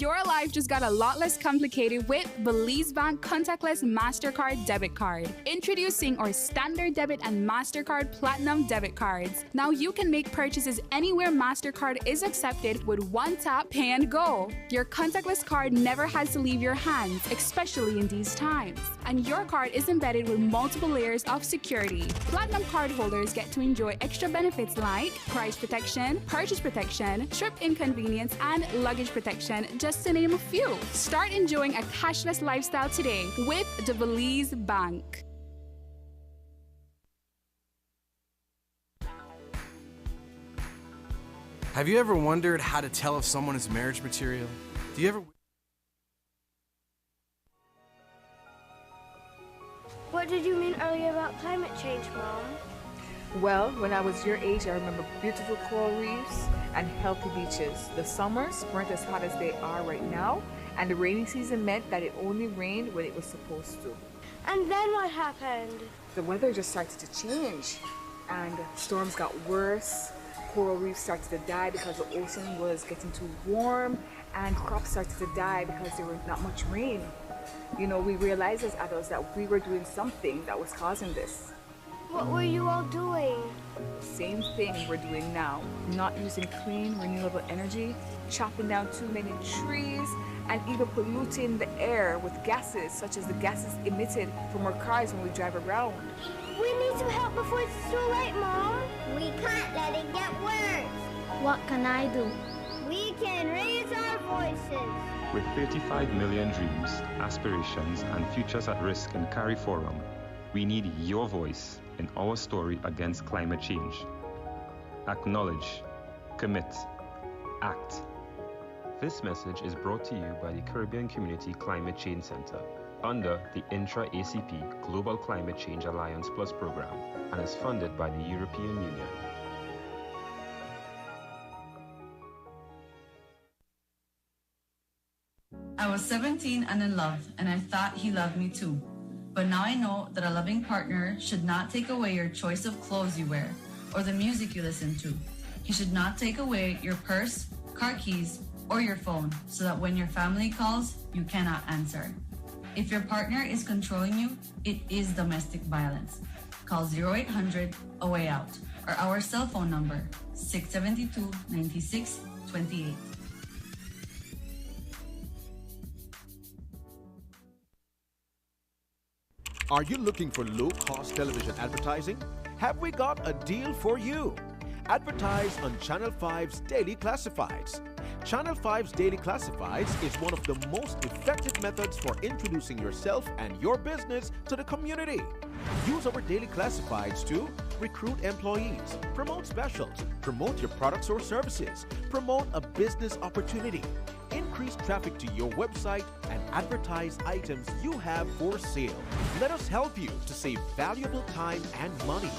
Your life just got a lot less complicated with Belize Bank Contactless MasterCard Debit Card. Introducing our Standard Debit and MasterCard Platinum Debit Cards. Now you can make purchases anywhere MasterCard is accepted with one tap, pay and go. Your contactless card never has to leave your hands, especially in these times. And your card is embedded with multiple layers of security. Platinum card holders get to enjoy extra benefits like price protection, purchase protection, trip inconvenience, and luggage protection, just to name a few. Start enjoying a cashless lifestyle today with the Belize Bank. Have you ever wondered how to tell if someone is marriage material? Do you ever... What did you mean earlier about climate change, Mom? Well, when I was your age, I remember beautiful coral reefs and healthy beaches. The summers weren't as hot as they are right now, and the rainy season meant that it only rained when it was supposed to. And then what happened? The weather just started to change, and storms got worse. Coral reefs started to die because the ocean was getting too warm, and crops started to die because there was not much rain. You know, we realized as adults that we were doing something that was causing this. What were you all doing? Same thing we're doing now. Not using clean, renewable energy, chopping down too many trees, and even polluting the air with gases, such as the gases emitted from our cars when we drive around. We need to help before it's too late, Mom. We can't let it get worse. What can I do? We can raise our voices. With 35 million dreams, aspirations, and futures at risk in CARIFORUM, we need your voice in our story against climate change. Acknowledge, commit, act. This message is brought to you by the Caribbean Community Climate Change Center under the Intra-ACP Global Climate Change Alliance Plus program and is funded by the European Union. I was 17 and in love, and I thought he loved me too. But now I know that a loving partner should not take away your choice of clothes you wear or the music you listen to. He should not take away your purse, car keys, or your phone so that when your family calls, you cannot answer. If your partner is controlling you, it is domestic violence. Call 0800 A Way Out or our cell phone number 672-9628. Are you looking for low-cost television advertising? Have we got a deal for you? Advertise on Channel 5's Daily Classifieds. Channel 5's Daily Classifieds is one of the most effective methods for introducing yourself and your business to the community. Use our Daily Classifieds to recruit employees, promote specials, promote your products or services, promote a business opportunity, increase traffic to your website, and advertise items you have for sale. Let us help you to save valuable time and money.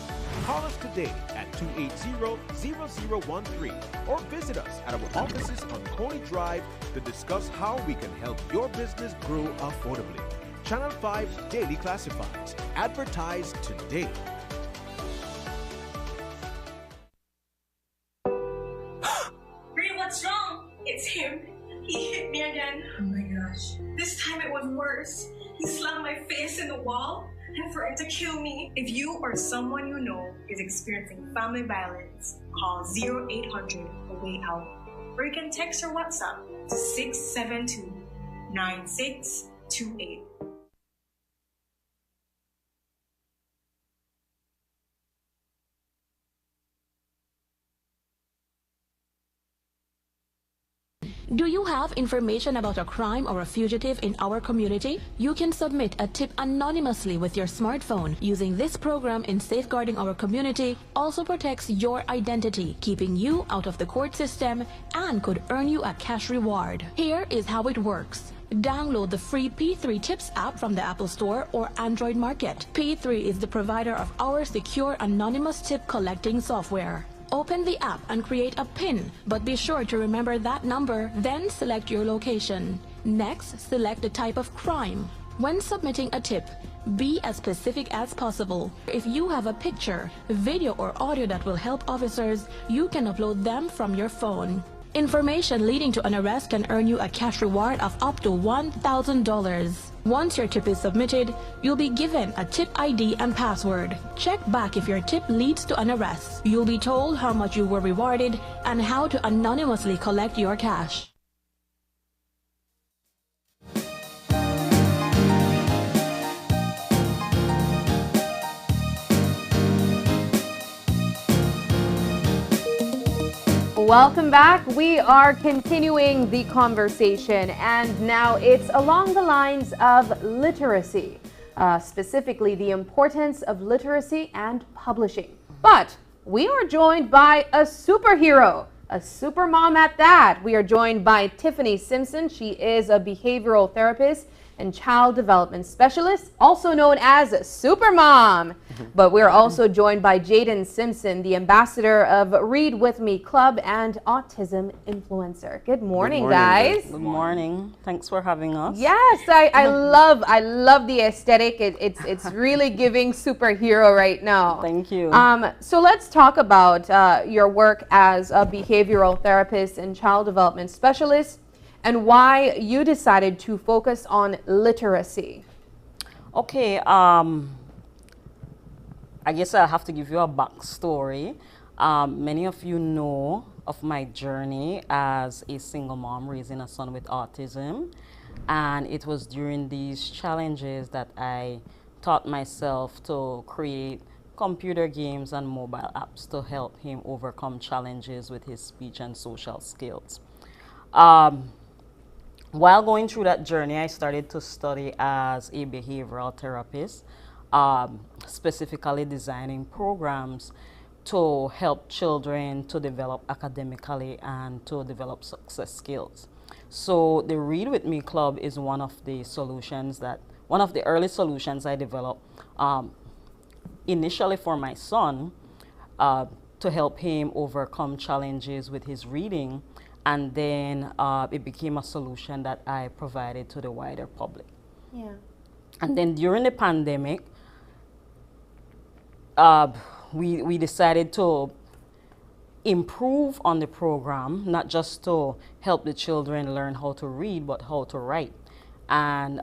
Call us today at 280-0013 or visit us at our offices on Coney Drive to discuss how we can help your business grow affordably. Channel 5's Daily Classifieds. Advertise today. Ray, what's wrong? It's him. He hit me again. Oh my gosh. This time it was worse. He slammed my face in the wall and threatened to kill me. If you or someone you know is experiencing family violence, call 0800 A Way Out. Or you can text or WhatsApp to 672-9628. Do you have information about a crime or a fugitive in our community? You can submit a tip anonymously with your smartphone. Using this program in Safeguarding Our Community also protects your identity, keeping you out of the court system, and could earn you a cash reward. Here is how it works. Download the free P3 Tips app from the Apple Store or Android Market. P3 is the provider of our secure anonymous tip collecting software. Open the app and create a PIN, but be sure to remember that number, then select your location. Next, select the type of crime. When submitting a tip, be as specific as possible. If you have a picture, video, or audio that will help officers, you can upload them from your phone. Information leading to an arrest can earn you a cash reward of up to $1,000. Once your tip is submitted, you'll be given a tip ID and password. Check back if your tip leads to an arrest. You'll be told how much you were rewarded and how to anonymously collect your cash. Welcome back. We are continuing the conversation, and now it's along the lines of literacy, specifically the importance of literacy and publishing. But we are joined by a superhero, a super mom at that. We are joined by Tiffany Simpson. She is a behavioral therapist and child development specialist, also known as Supermom. But we're also joined by Jaden Simpson, the ambassador of Read With Me Club and autism influencer. Good morning, guys. Good morning. Thanks for having us. Yes, I love the aesthetic. It's really giving superhero right now. Thank you. So let's talk about your work as a behavioral therapist and child development specialist, and why you decided to focus on literacy. Okay, I guess I have to give you a backstory. Many of you know of my journey as a single mom raising a son with autism. And it was during these challenges that I taught myself to create computer games and mobile apps to help him overcome challenges with his speech and social skills. While going through that journey, I started to study as a behavioral therapist, specifically designing programs to help children to develop academically and to develop success skills. So the Read With Me Club is one of the early solutions I developed initially for my son to help him overcome challenges with his reading. And then it became a solution that I provided to the wider public. Yeah. And then during the pandemic, we decided to improve on the program, not just to help the children learn how to read, but how to write. And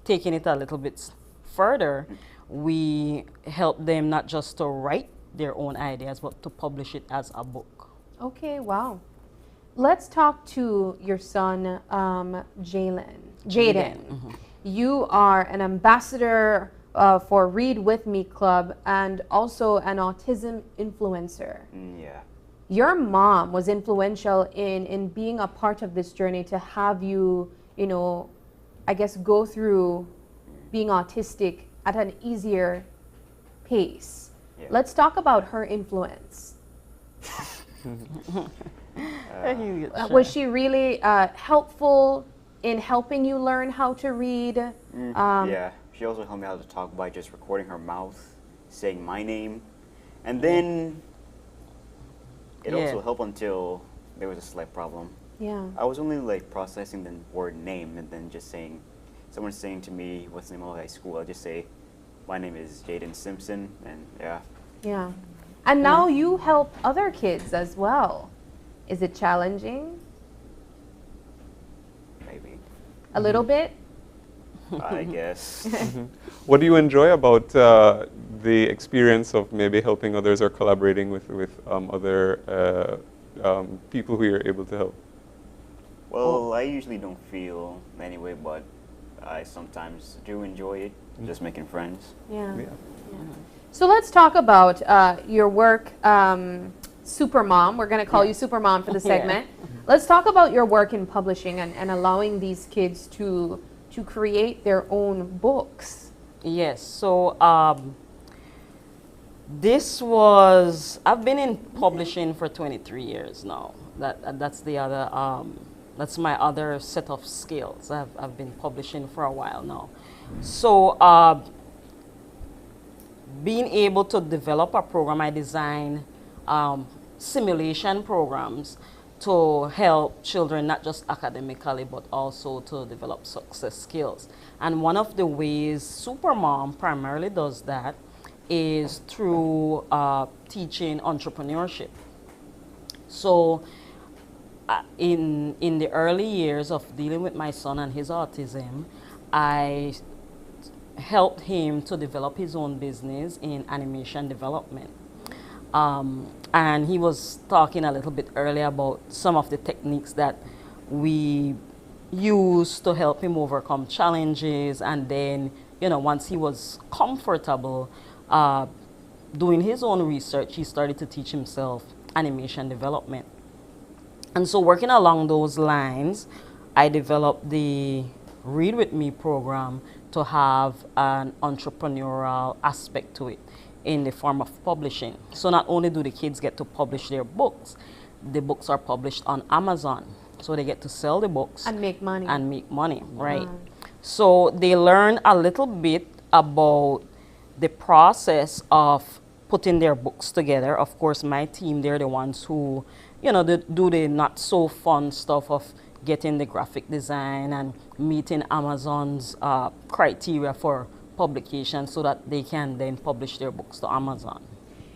taking it a little bit further, we help them not just to write their own ideas, but to publish it as a book. Okay, wow. Let's talk to your son, Jaden. Mm-hmm. You are an ambassador for Read With Me Club and also an autism influencer. Yeah. Your mom was influential in being a part of this journey to have you, I guess, go through being autistic at an easier pace. Yeah. Let's talk about her influence. Was she really helpful in helping you learn how to read? Yeah, she also helped me how to talk by just recording her mouth, saying my name, and then it also helped until there was a slight problem. Yeah. I was only like processing the word name, and then just saying, someone saying to me, what's the name of high school? I'll just say, my name is Jaden Simpson, and yeah. Yeah. And now you help other kids as well. Is it challenging? Maybe. A little bit? I guess. What do you enjoy about the experience of maybe helping others or collaborating with other people who you're able to help? Well, I usually don't feel anyway, but I sometimes do enjoy it, just making friends. Yeah. So let's talk about your work, Supermom. We're going to call you Supermom for the segment. Let's talk about your work in publishing and allowing these kids to create their own books. Yes. So I've been in publishing for 23 years now. That's my other set of skills. I've been publishing for a while now. So being able to develop a program, I design simulation programs to help children not just academically but also to develop success skills. And one of the ways Supermom primarily does that is through teaching entrepreneurship. So in the early years of dealing with my son and his autism, I helped him to develop his own business in animation development. And he was talking a little bit earlier about some of the techniques that we use to help him overcome challenges. And then, you know, once he was comfortable doing his own research, he started to teach himself animation development. And so working along those lines, I developed the Read With Me program to have an entrepreneurial aspect to it in the form of publishing. So not only do the kids get to publish their books, the books are published on Amazon. So they get to sell the books. And make money. And make money, right. So they learn a little bit about the process of putting their books together. Of course, my team, they're the ones who, you know, they do the not so fun stuff of getting the graphic design and meeting Amazon's criteria for publication so that they can then publish their books to Amazon.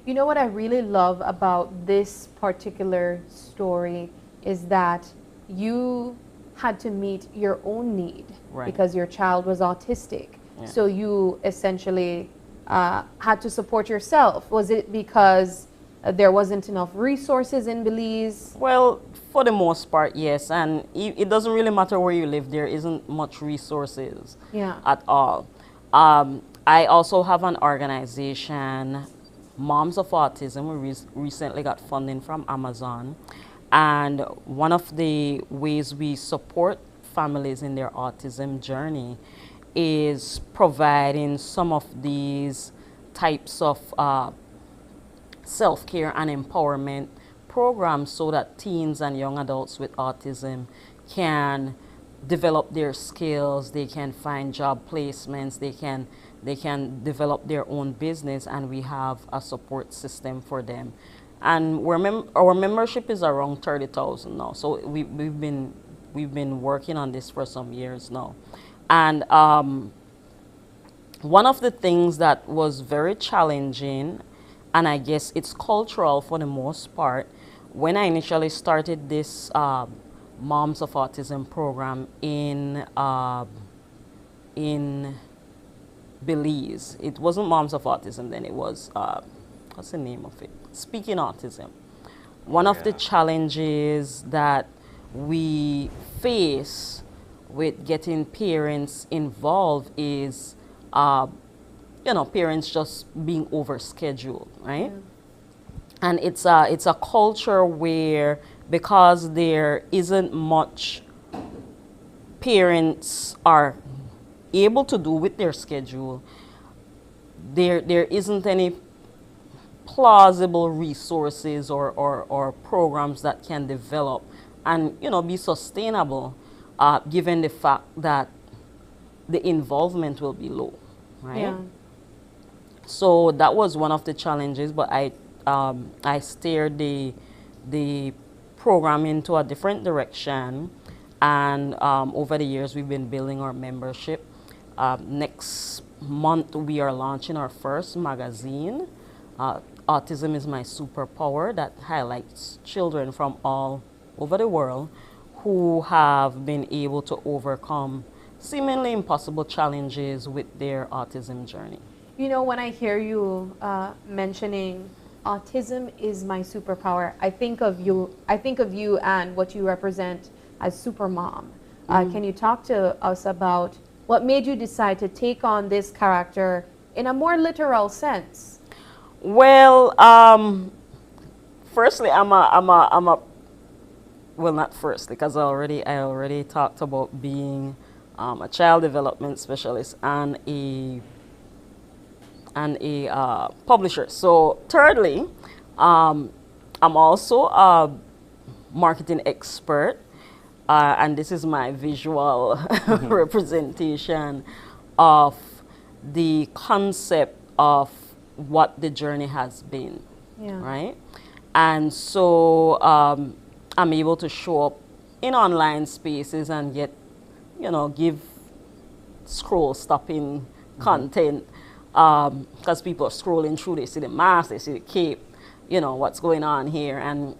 You know what I really love about this particular story is that you had to meet your own need because your child was autistic. Yeah. So you essentially had to support yourself. Was it because there wasn't enough resources in Belize? Well, for the most part, yes. And it doesn't really matter where you live. There isn't much resources at all. I also have an organization, Moms of Autism. We recently got funding from Amazon. And one of the ways we support families in their autism journey is providing some of these types of self-care and empowerment programs so that teens and young adults with autism can develop their skills, they can find job placements, they can develop their own business, and we have a support system for them. And our membership is around 30,000 now, so we've been working on this for some years now. And one of the things that was very challenging, and I guess it's cultural for the most part, when I initially started this Moms of Autism program in Belize. It wasn't Moms of Autism then, it was, what's the name of it? Speaking Autism. One of the challenges that we face with getting parents involved is, you know, parents just being overscheduled, right? And it's a culture where, because there isn't much parents are able to do with their schedule, there isn't any plausible resources or programs that can develop and, you know, be sustainable, given the fact that the involvement will be low, right? Yeah. So that was one of the challenges, but I steered the program into a different direction, and over the years we've been building our membership. Next month we are launching our first magazine, Autism is My Superpower, that highlights children from all over the world who have been able to overcome seemingly impossible challenges with their autism journey. You know, when I hear you mentioning autism is my superpower, I think of you and what you represent as super mom. Can you talk to us about what made you decide to take on this character in a more literal sense? Well, firstly, well, not firstly, because I already talked about being a child development specialist and a publisher. So thirdly, I'm also a marketing expert, and this is my visual representation of the concept of what the journey has been, right? And so I'm able to show up in online spaces and get, you know, give scroll-stopping content, because people are scrolling through, they see the mask, they see the cape, you know, what's going on here. And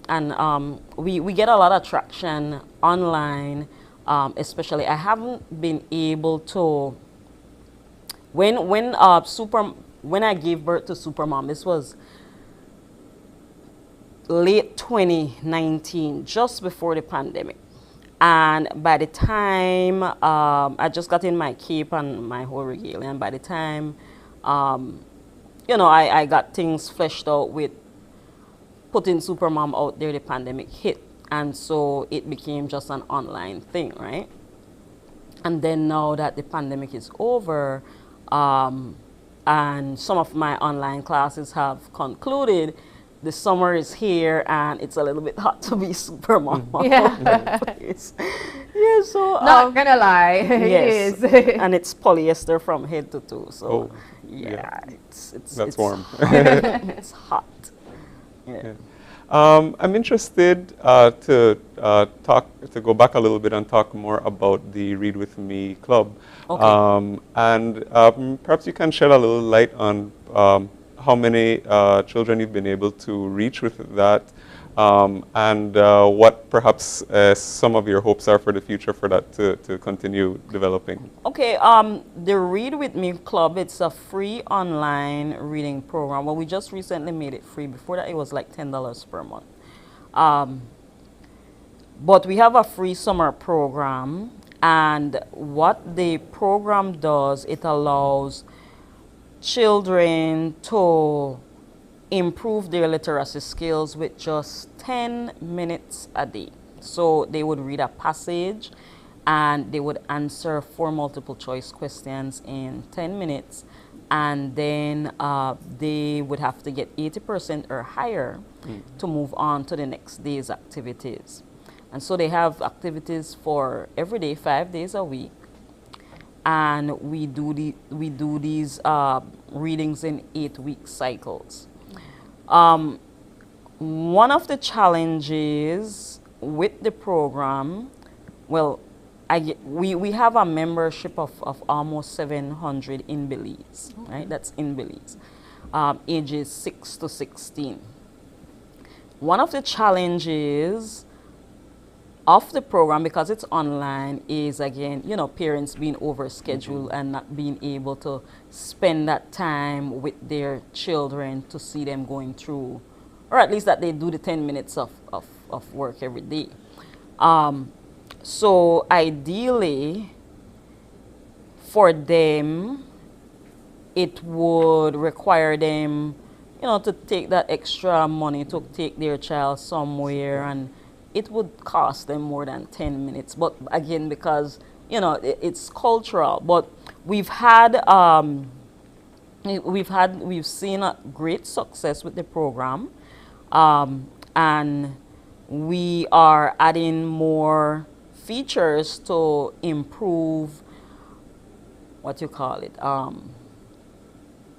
we get a lot of traction online, especially. I haven't been able to, when I gave birth to Supermom, this was late 2019, just before the pandemic. And by the time I just got in my cape and my whole regalia, and by the time, you know, I got things fleshed out with putting Supermom out there, the pandemic hit. And so it became just an online thing, right? And then now that the pandemic is over, and some of my online classes have concluded, the summer is here and it's a little bit hot to be Supermom. Yeah. Yeah, so not gonna lie, yes. it is. And it's polyester from head to toe. So oh, yeah, it's warm. It's hot. Yeah. I'm interested to go back a little bit and talk more about the Read With Me Club. Okay. And perhaps you can shed a little light on how many children you've been able to reach with that, and what perhaps some of your hopes are for the future for that to continue developing. Okay, the Read With Me Club, it's a free online reading program. Well, we just recently made it free. Before that, it was like $10 per month. But we have a free summer program, and what the program does, it allows children to improve their literacy skills with just 10 minutes a day. So they would read a passage and they would answer 4 multiple choice questions in 10 minutes, and then they would have to get 80% or higher to move on to the next day's activities. And so they have activities for every day, 5 days a week. And we do these readings in 8-week cycles. One of the challenges with the program, well, we have a membership of almost 700 in Belize, right? That's in Belize, ages 6 to 16. One of the challenges of the program, because it's online, is again, you know, parents being overscheduled and not being able to spend that time with their children to see them going through, or at least that they do the 10 minutes of work every day. So ideally, for them, it would require them, you know, to take that extra money to take their child somewhere, and it would cost them more than 10 minutes. But again, because, you know, it's cultural. But we've seen a great success with the program, and we are adding more features to improve, what you call it,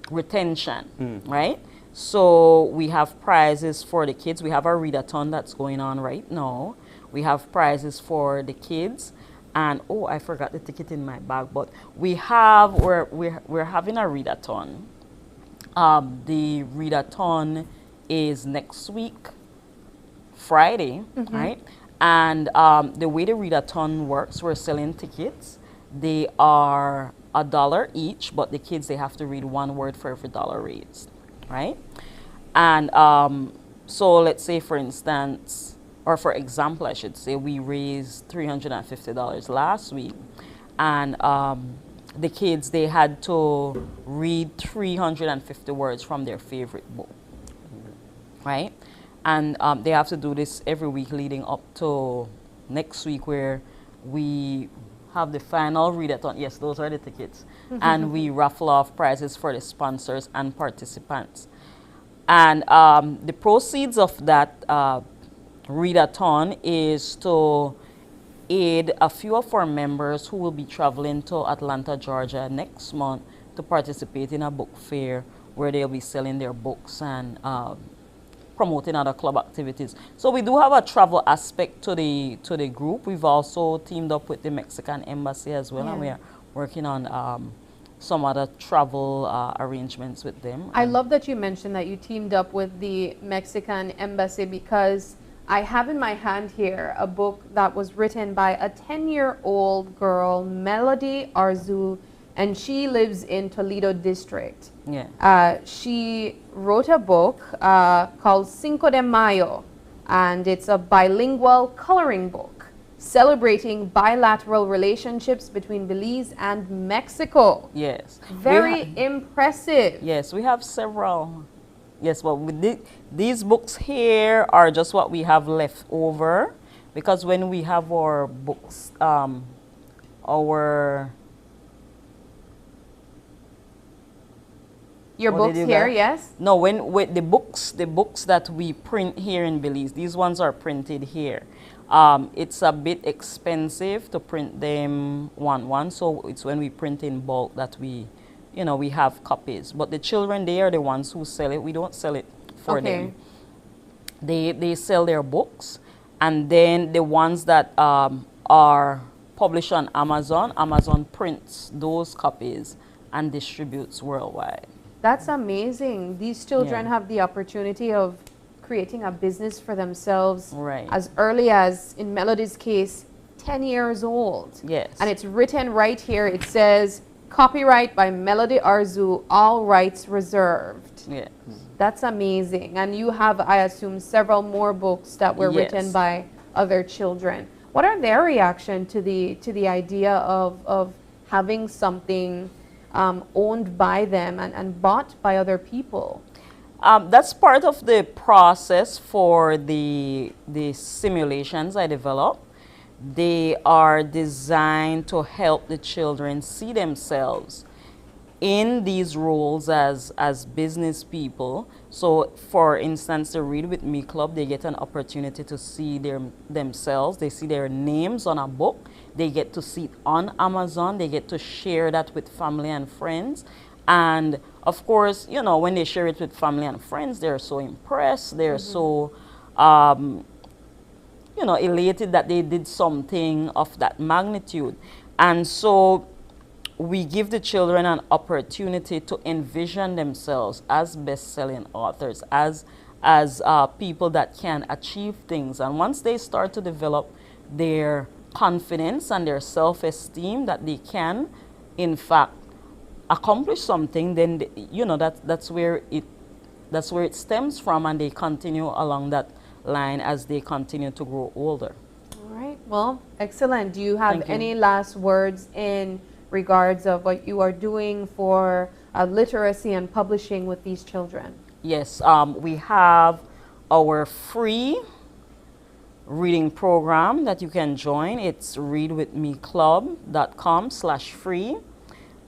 retention, right? So we have prizes for the kids. We have a readathon that's going on right now. We have prizes for the kids, and oh, I forgot the ticket in my bag. But we're having a readathon. The readathon is next week, Friday, right? And the way the readathon works, we're selling tickets. They are $1 each, but the kids, they have to read 1 word for every $1 raised. Right? And so let's say, for instance, or for example, I should say, we raised $350 last week, and the kids, they had to read 350 words from their favorite book, right? And they have to do this every week leading up to next week, where we have the final readathon. Yes, those are the tickets. And we raffle off prizes for the sponsors and participants. And the proceeds of that readathon is to aid a few of our members who will be traveling to Atlanta, Georgia next month to participate in a book fair where they'll be selling their books and promoting other club activities. So we do have a travel aspect to the group. We've also teamed up with the Mexican Embassy as well, and we are working on some other travel arrangements with them. I love that you mentioned that you teamed up with the Mexican embassy, because I have in my hand here a book that was written by a 10-year-old girl, Melody Arzu, and she lives in Toledo district. Yeah. She wrote a book called Cinco de Mayo, and it's a bilingual coloring book celebrating bilateral relationships between Belize and Mexico. Yes. Very impressive. Yes, we have several. Yes, well, these books here are just what we have left over, because when we have our books, Your books here, yes? No, with the books that we print here in Belize, these ones are printed here. It's a bit expensive to print them one, so it's when we print in bulk that we have copies. But the children, they are the ones who sell it. We don't sell it for them. They sell their books, and then the ones that are published on Amazon, Amazon prints those copies and distributes worldwide. That's amazing. These children have the opportunity of creating a business for themselves as early as, in Melody's case, 10 years old. Yes. And it's written right here. It says, copyright by Melody Arzu, all rights reserved. Yes. That's amazing. And you have, I assume, several more books that were written by other children. What are their reaction to the idea of having something owned by them and bought by other people? That's part of the process for the simulations I develop. They are designed to help the children see themselves in these roles as business people. So, for instance, the Read With Me Club, they get an opportunity to see themselves. They see their names on a book. They get to see it on Amazon. They get to share that with family and friends. And of course, when they share it with family and friends, they're so impressed. They're so, elated that they did something of that magnitude. And so we give the children an opportunity to envision themselves as best-selling authors, as people that can achieve things. And once they start to develop their confidence and their self-esteem that they can, in fact, accomplish something, then that's where it stems from, and they continue along that line as they continue to grow older. All right. Well, excellent. Do you have any last words in regards of what you are doing for literacy and publishing with these children? Yes. We have our free reading program that you can join. It's readwithmeclub.com/free.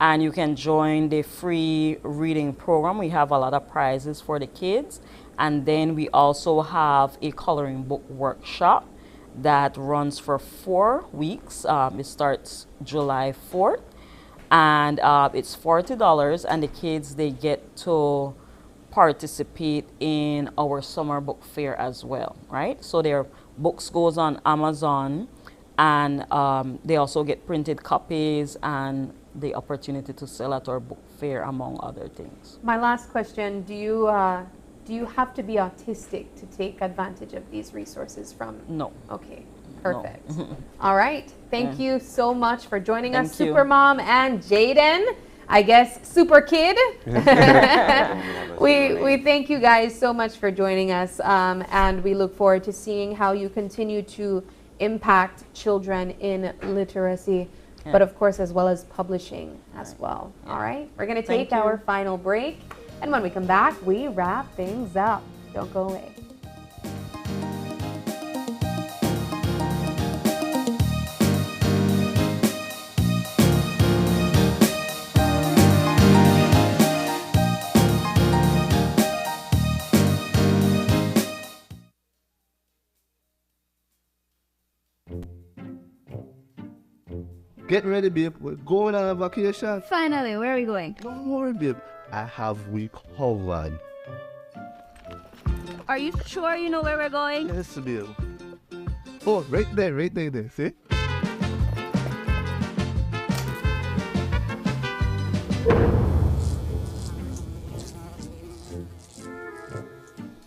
And you can join the free reading program. We have a lot of prizes for the kids. And then we also have a coloring book workshop that runs for 4 weeks. It starts July 4th. And it's $40. And the kids, they get to participate in our summer book fair as well, right? So their books goes on Amazon. And they also get printed copies and the opportunity to sell at our book fair, among other things. My last question, do you have to be autistic to take advantage of these resources from? No. Okay, perfect. No. All right, thank you so much for joining us, Thank you. Supermom and Jaden. I guess Super Kid. we thank you guys so much for joining us, and we look forward to seeing how you continue to impact children in literacy, but of course as well as publishing as well. All right, we're going to take our final break, and when we come back, we wrap things up. Don't go away. Get ready, babe. We're going on a vacation. Finally, where are we going? Don't worry, babe. I have we covered. Are you sure you know where we're going? Yes, babe. Oh, right there, see?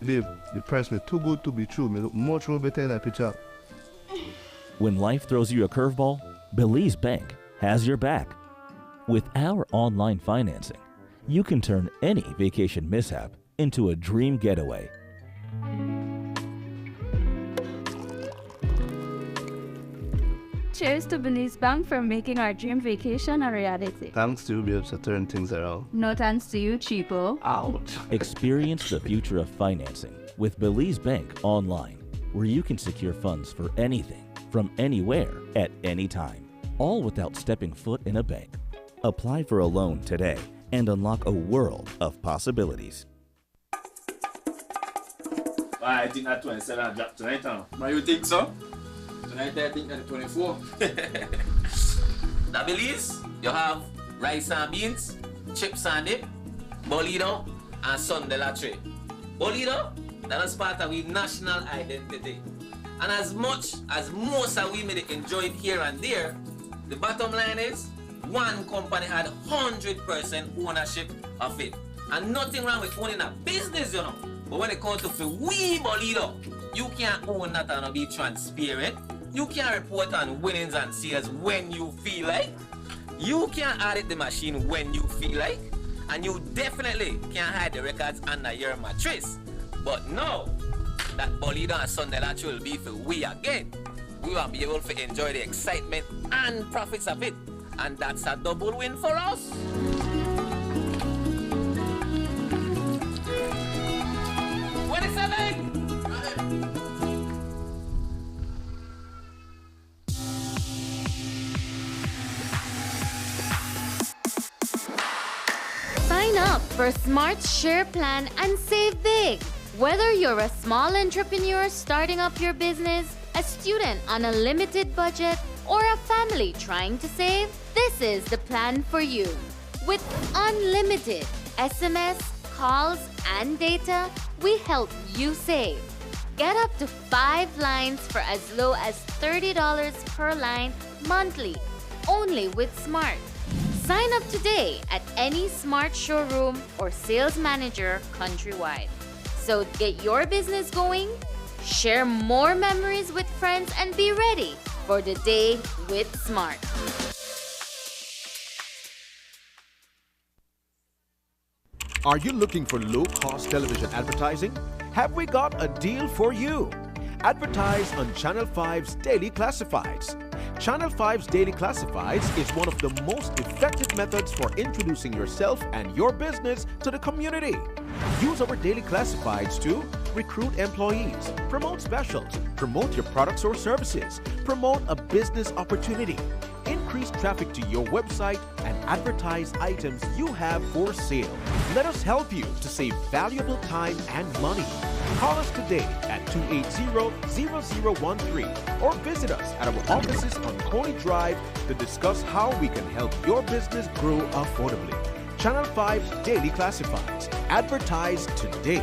Babe, the price me too good to be true. Me look much more better in that picture. When life throws you a curveball, Belize Bank has your back. With our online financing, you can turn any vacation mishap into a dream getaway. Cheers to Belize Bank for making our dream vacation a reality. Thanks to you, babes, to turn things around. No thanks to you, cheapo. Out. Experience the future of financing with Belize Bank online, where you can secure funds for anything, from anywhere, at any time, all without stepping foot in a bank. Apply for a loan today and unlock a world of possibilities. I think that 27 drop tonight, huh? But you think so? Tonight I think that 24. Now Belize, you have rice and beans, chips and dip, bolido, and son de la tre. Bolido, that is part of our national identity. And as much as most of we may enjoy it here and there, the bottom line is, one company had 100% ownership of it. And nothing wrong with owning a business, you know. But when it comes to we Bolido, you can't own that and be transparent. You can't report on winnings and sales when you feel like. You can't audit the machine when you feel like. And you definitely can't hide the records under your mattress. But no, that Bolido and Son de la Tre will be for we again. We will be able to enjoy the excitement and profits of it. And that's a double win for us. Sign up for Smart Share Plan and save big. Whether you're a small entrepreneur starting up your business, a student on a limited budget, or a family trying to save, this is the plan for you. With unlimited SMS, calls, and data, we help you save. Get up to 5 lines for as low as $30 per line monthly, only with Smart. Sign up today at any Smart showroom or sales manager countrywide. So get your business going, share more memories with friends, and be ready for the day with Smart. Are you looking for low-cost television advertising? Have we got a deal for you? Advertise on Channel 5's Daily Classifieds. Channel 5's Daily Classifieds is one of the most effective methods for introducing yourself and your business to the community. Use our Daily Classifieds to recruit employees, promote specials, promote your products or services, promote a business opportunity, increase traffic to your website, and advertise items you have for sale. Let us help you to save valuable time and money. Call us today at 280-0013 or visit us at our offices on Coney Drive to discuss how we can help your business grow affordably. Channel 5's Daily Classifieds. Advertise today.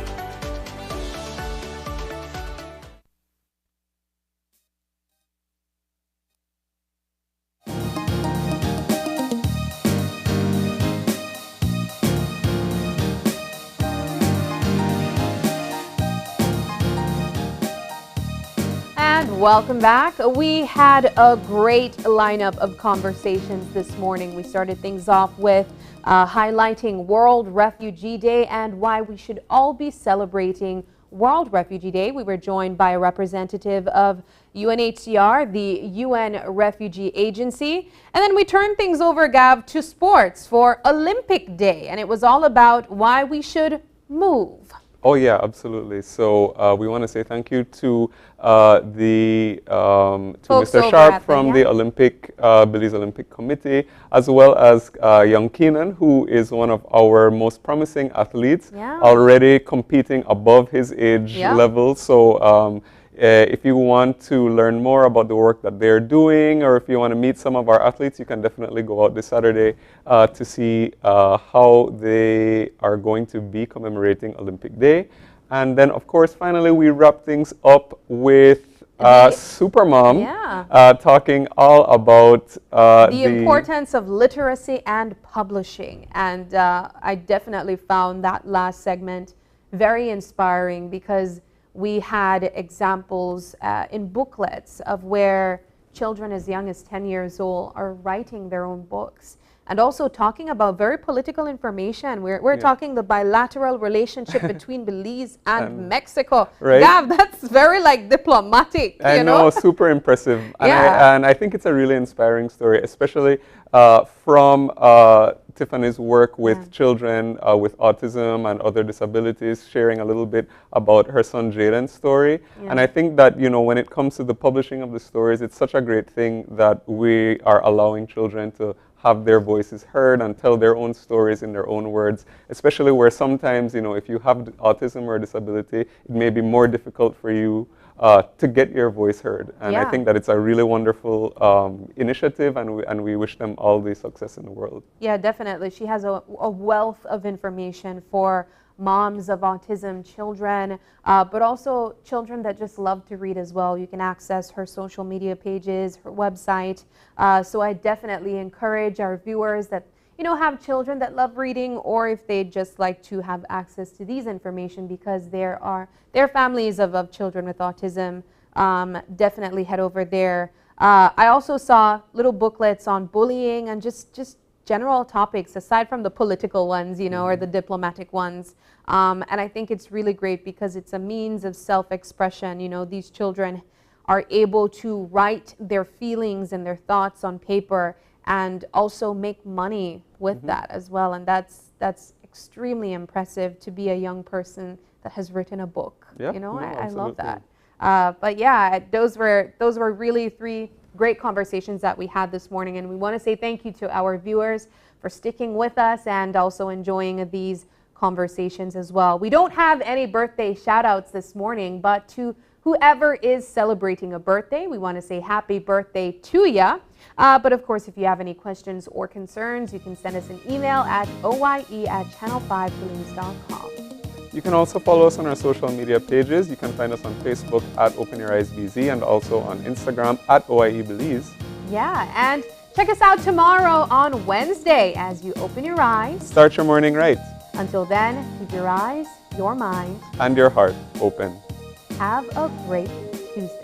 Welcome back. We had a great lineup of conversations this morning. We started things off with highlighting World Refugee Day and why we should all be celebrating World Refugee Day. We were joined by a representative of UNHCR, the UN Refugee Agency. And then we turned things over, Gav, to sports for Olympic Day. And it was all about why we should move. Oh yeah, absolutely. So we want to say thank you to Mr. Sharp from the Belize Olympic Committee, as well as young Keenan, who is one of our most promising athletes, already competing above his age level. So if you want to learn more about the work that they're doing, or if you want to meet some of our athletes, you can definitely go out this Saturday to see how they are going to be commemorating Olympic Day. And then, of course, finally, we wrap things up with Supermom talking all about the importance of literacy and publishing. And I definitely found that last segment very inspiring because we had examples in booklets of where children as young as 10 years old are writing their own books. And also talking about very political information. We're talking the bilateral relationship between Belize and Mexico. Right? Gav, that's very like diplomatic, I know, super impressive. And I think it's a really inspiring story, especially from Tiffany's work with children with autism and other disabilities, sharing a little bit about her son Jaden's story. And I think that, you know, when it comes to the publishing of the stories, it's such a great thing that we are allowing children to have their voices heard and tell their own stories in their own words, especially where sometimes, you know, if you have autism or disability, it may be more difficult for you to get your voice heard. And I think that it's a really wonderful initiative, and we wish them all the success in the world. Yeah, definitely. She has a wealth of information for moms of autism children, but also children that just love to read as well. You can access her social media pages, her website. So I definitely encourage our viewers that, you know, have children that love reading, or if they just like to have access to these information because there are families of children with autism, definitely head over there. I also saw little booklets on bullying and just general topics aside from the political ones, you know, or the diplomatic ones. And I think it's really great because it's a means of self-expression. You know, these children are able to write their feelings and their thoughts on paper and also make money with that as well. And that's extremely impressive to be a young person that has written a book. Yeah, you know, no, I love absolutely. that. But yeah, those were really 3 great conversations that we had this morning, and we want to say thank you to our viewers for sticking with us and also enjoying these conversations as well. We don't have any birthday shout outs this morning, but to whoever is celebrating a birthday, we want to say happy birthday to ya. But of course, if you have any questions or concerns, you can send us an email at oye@channel5belize.com. You can also follow us on our social media pages. You can find us on Facebook at Open Your Eyes BZ and also on Instagram at OIE Belize. Yeah, and check us out tomorrow on Wednesday as you open your eyes. Start your morning right. Until then, keep your eyes, your mind, and your heart open. Have a great Tuesday.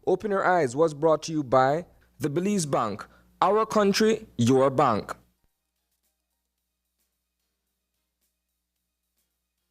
Open Your Eyes was brought to you by the Belize Bank. Our country, your bank.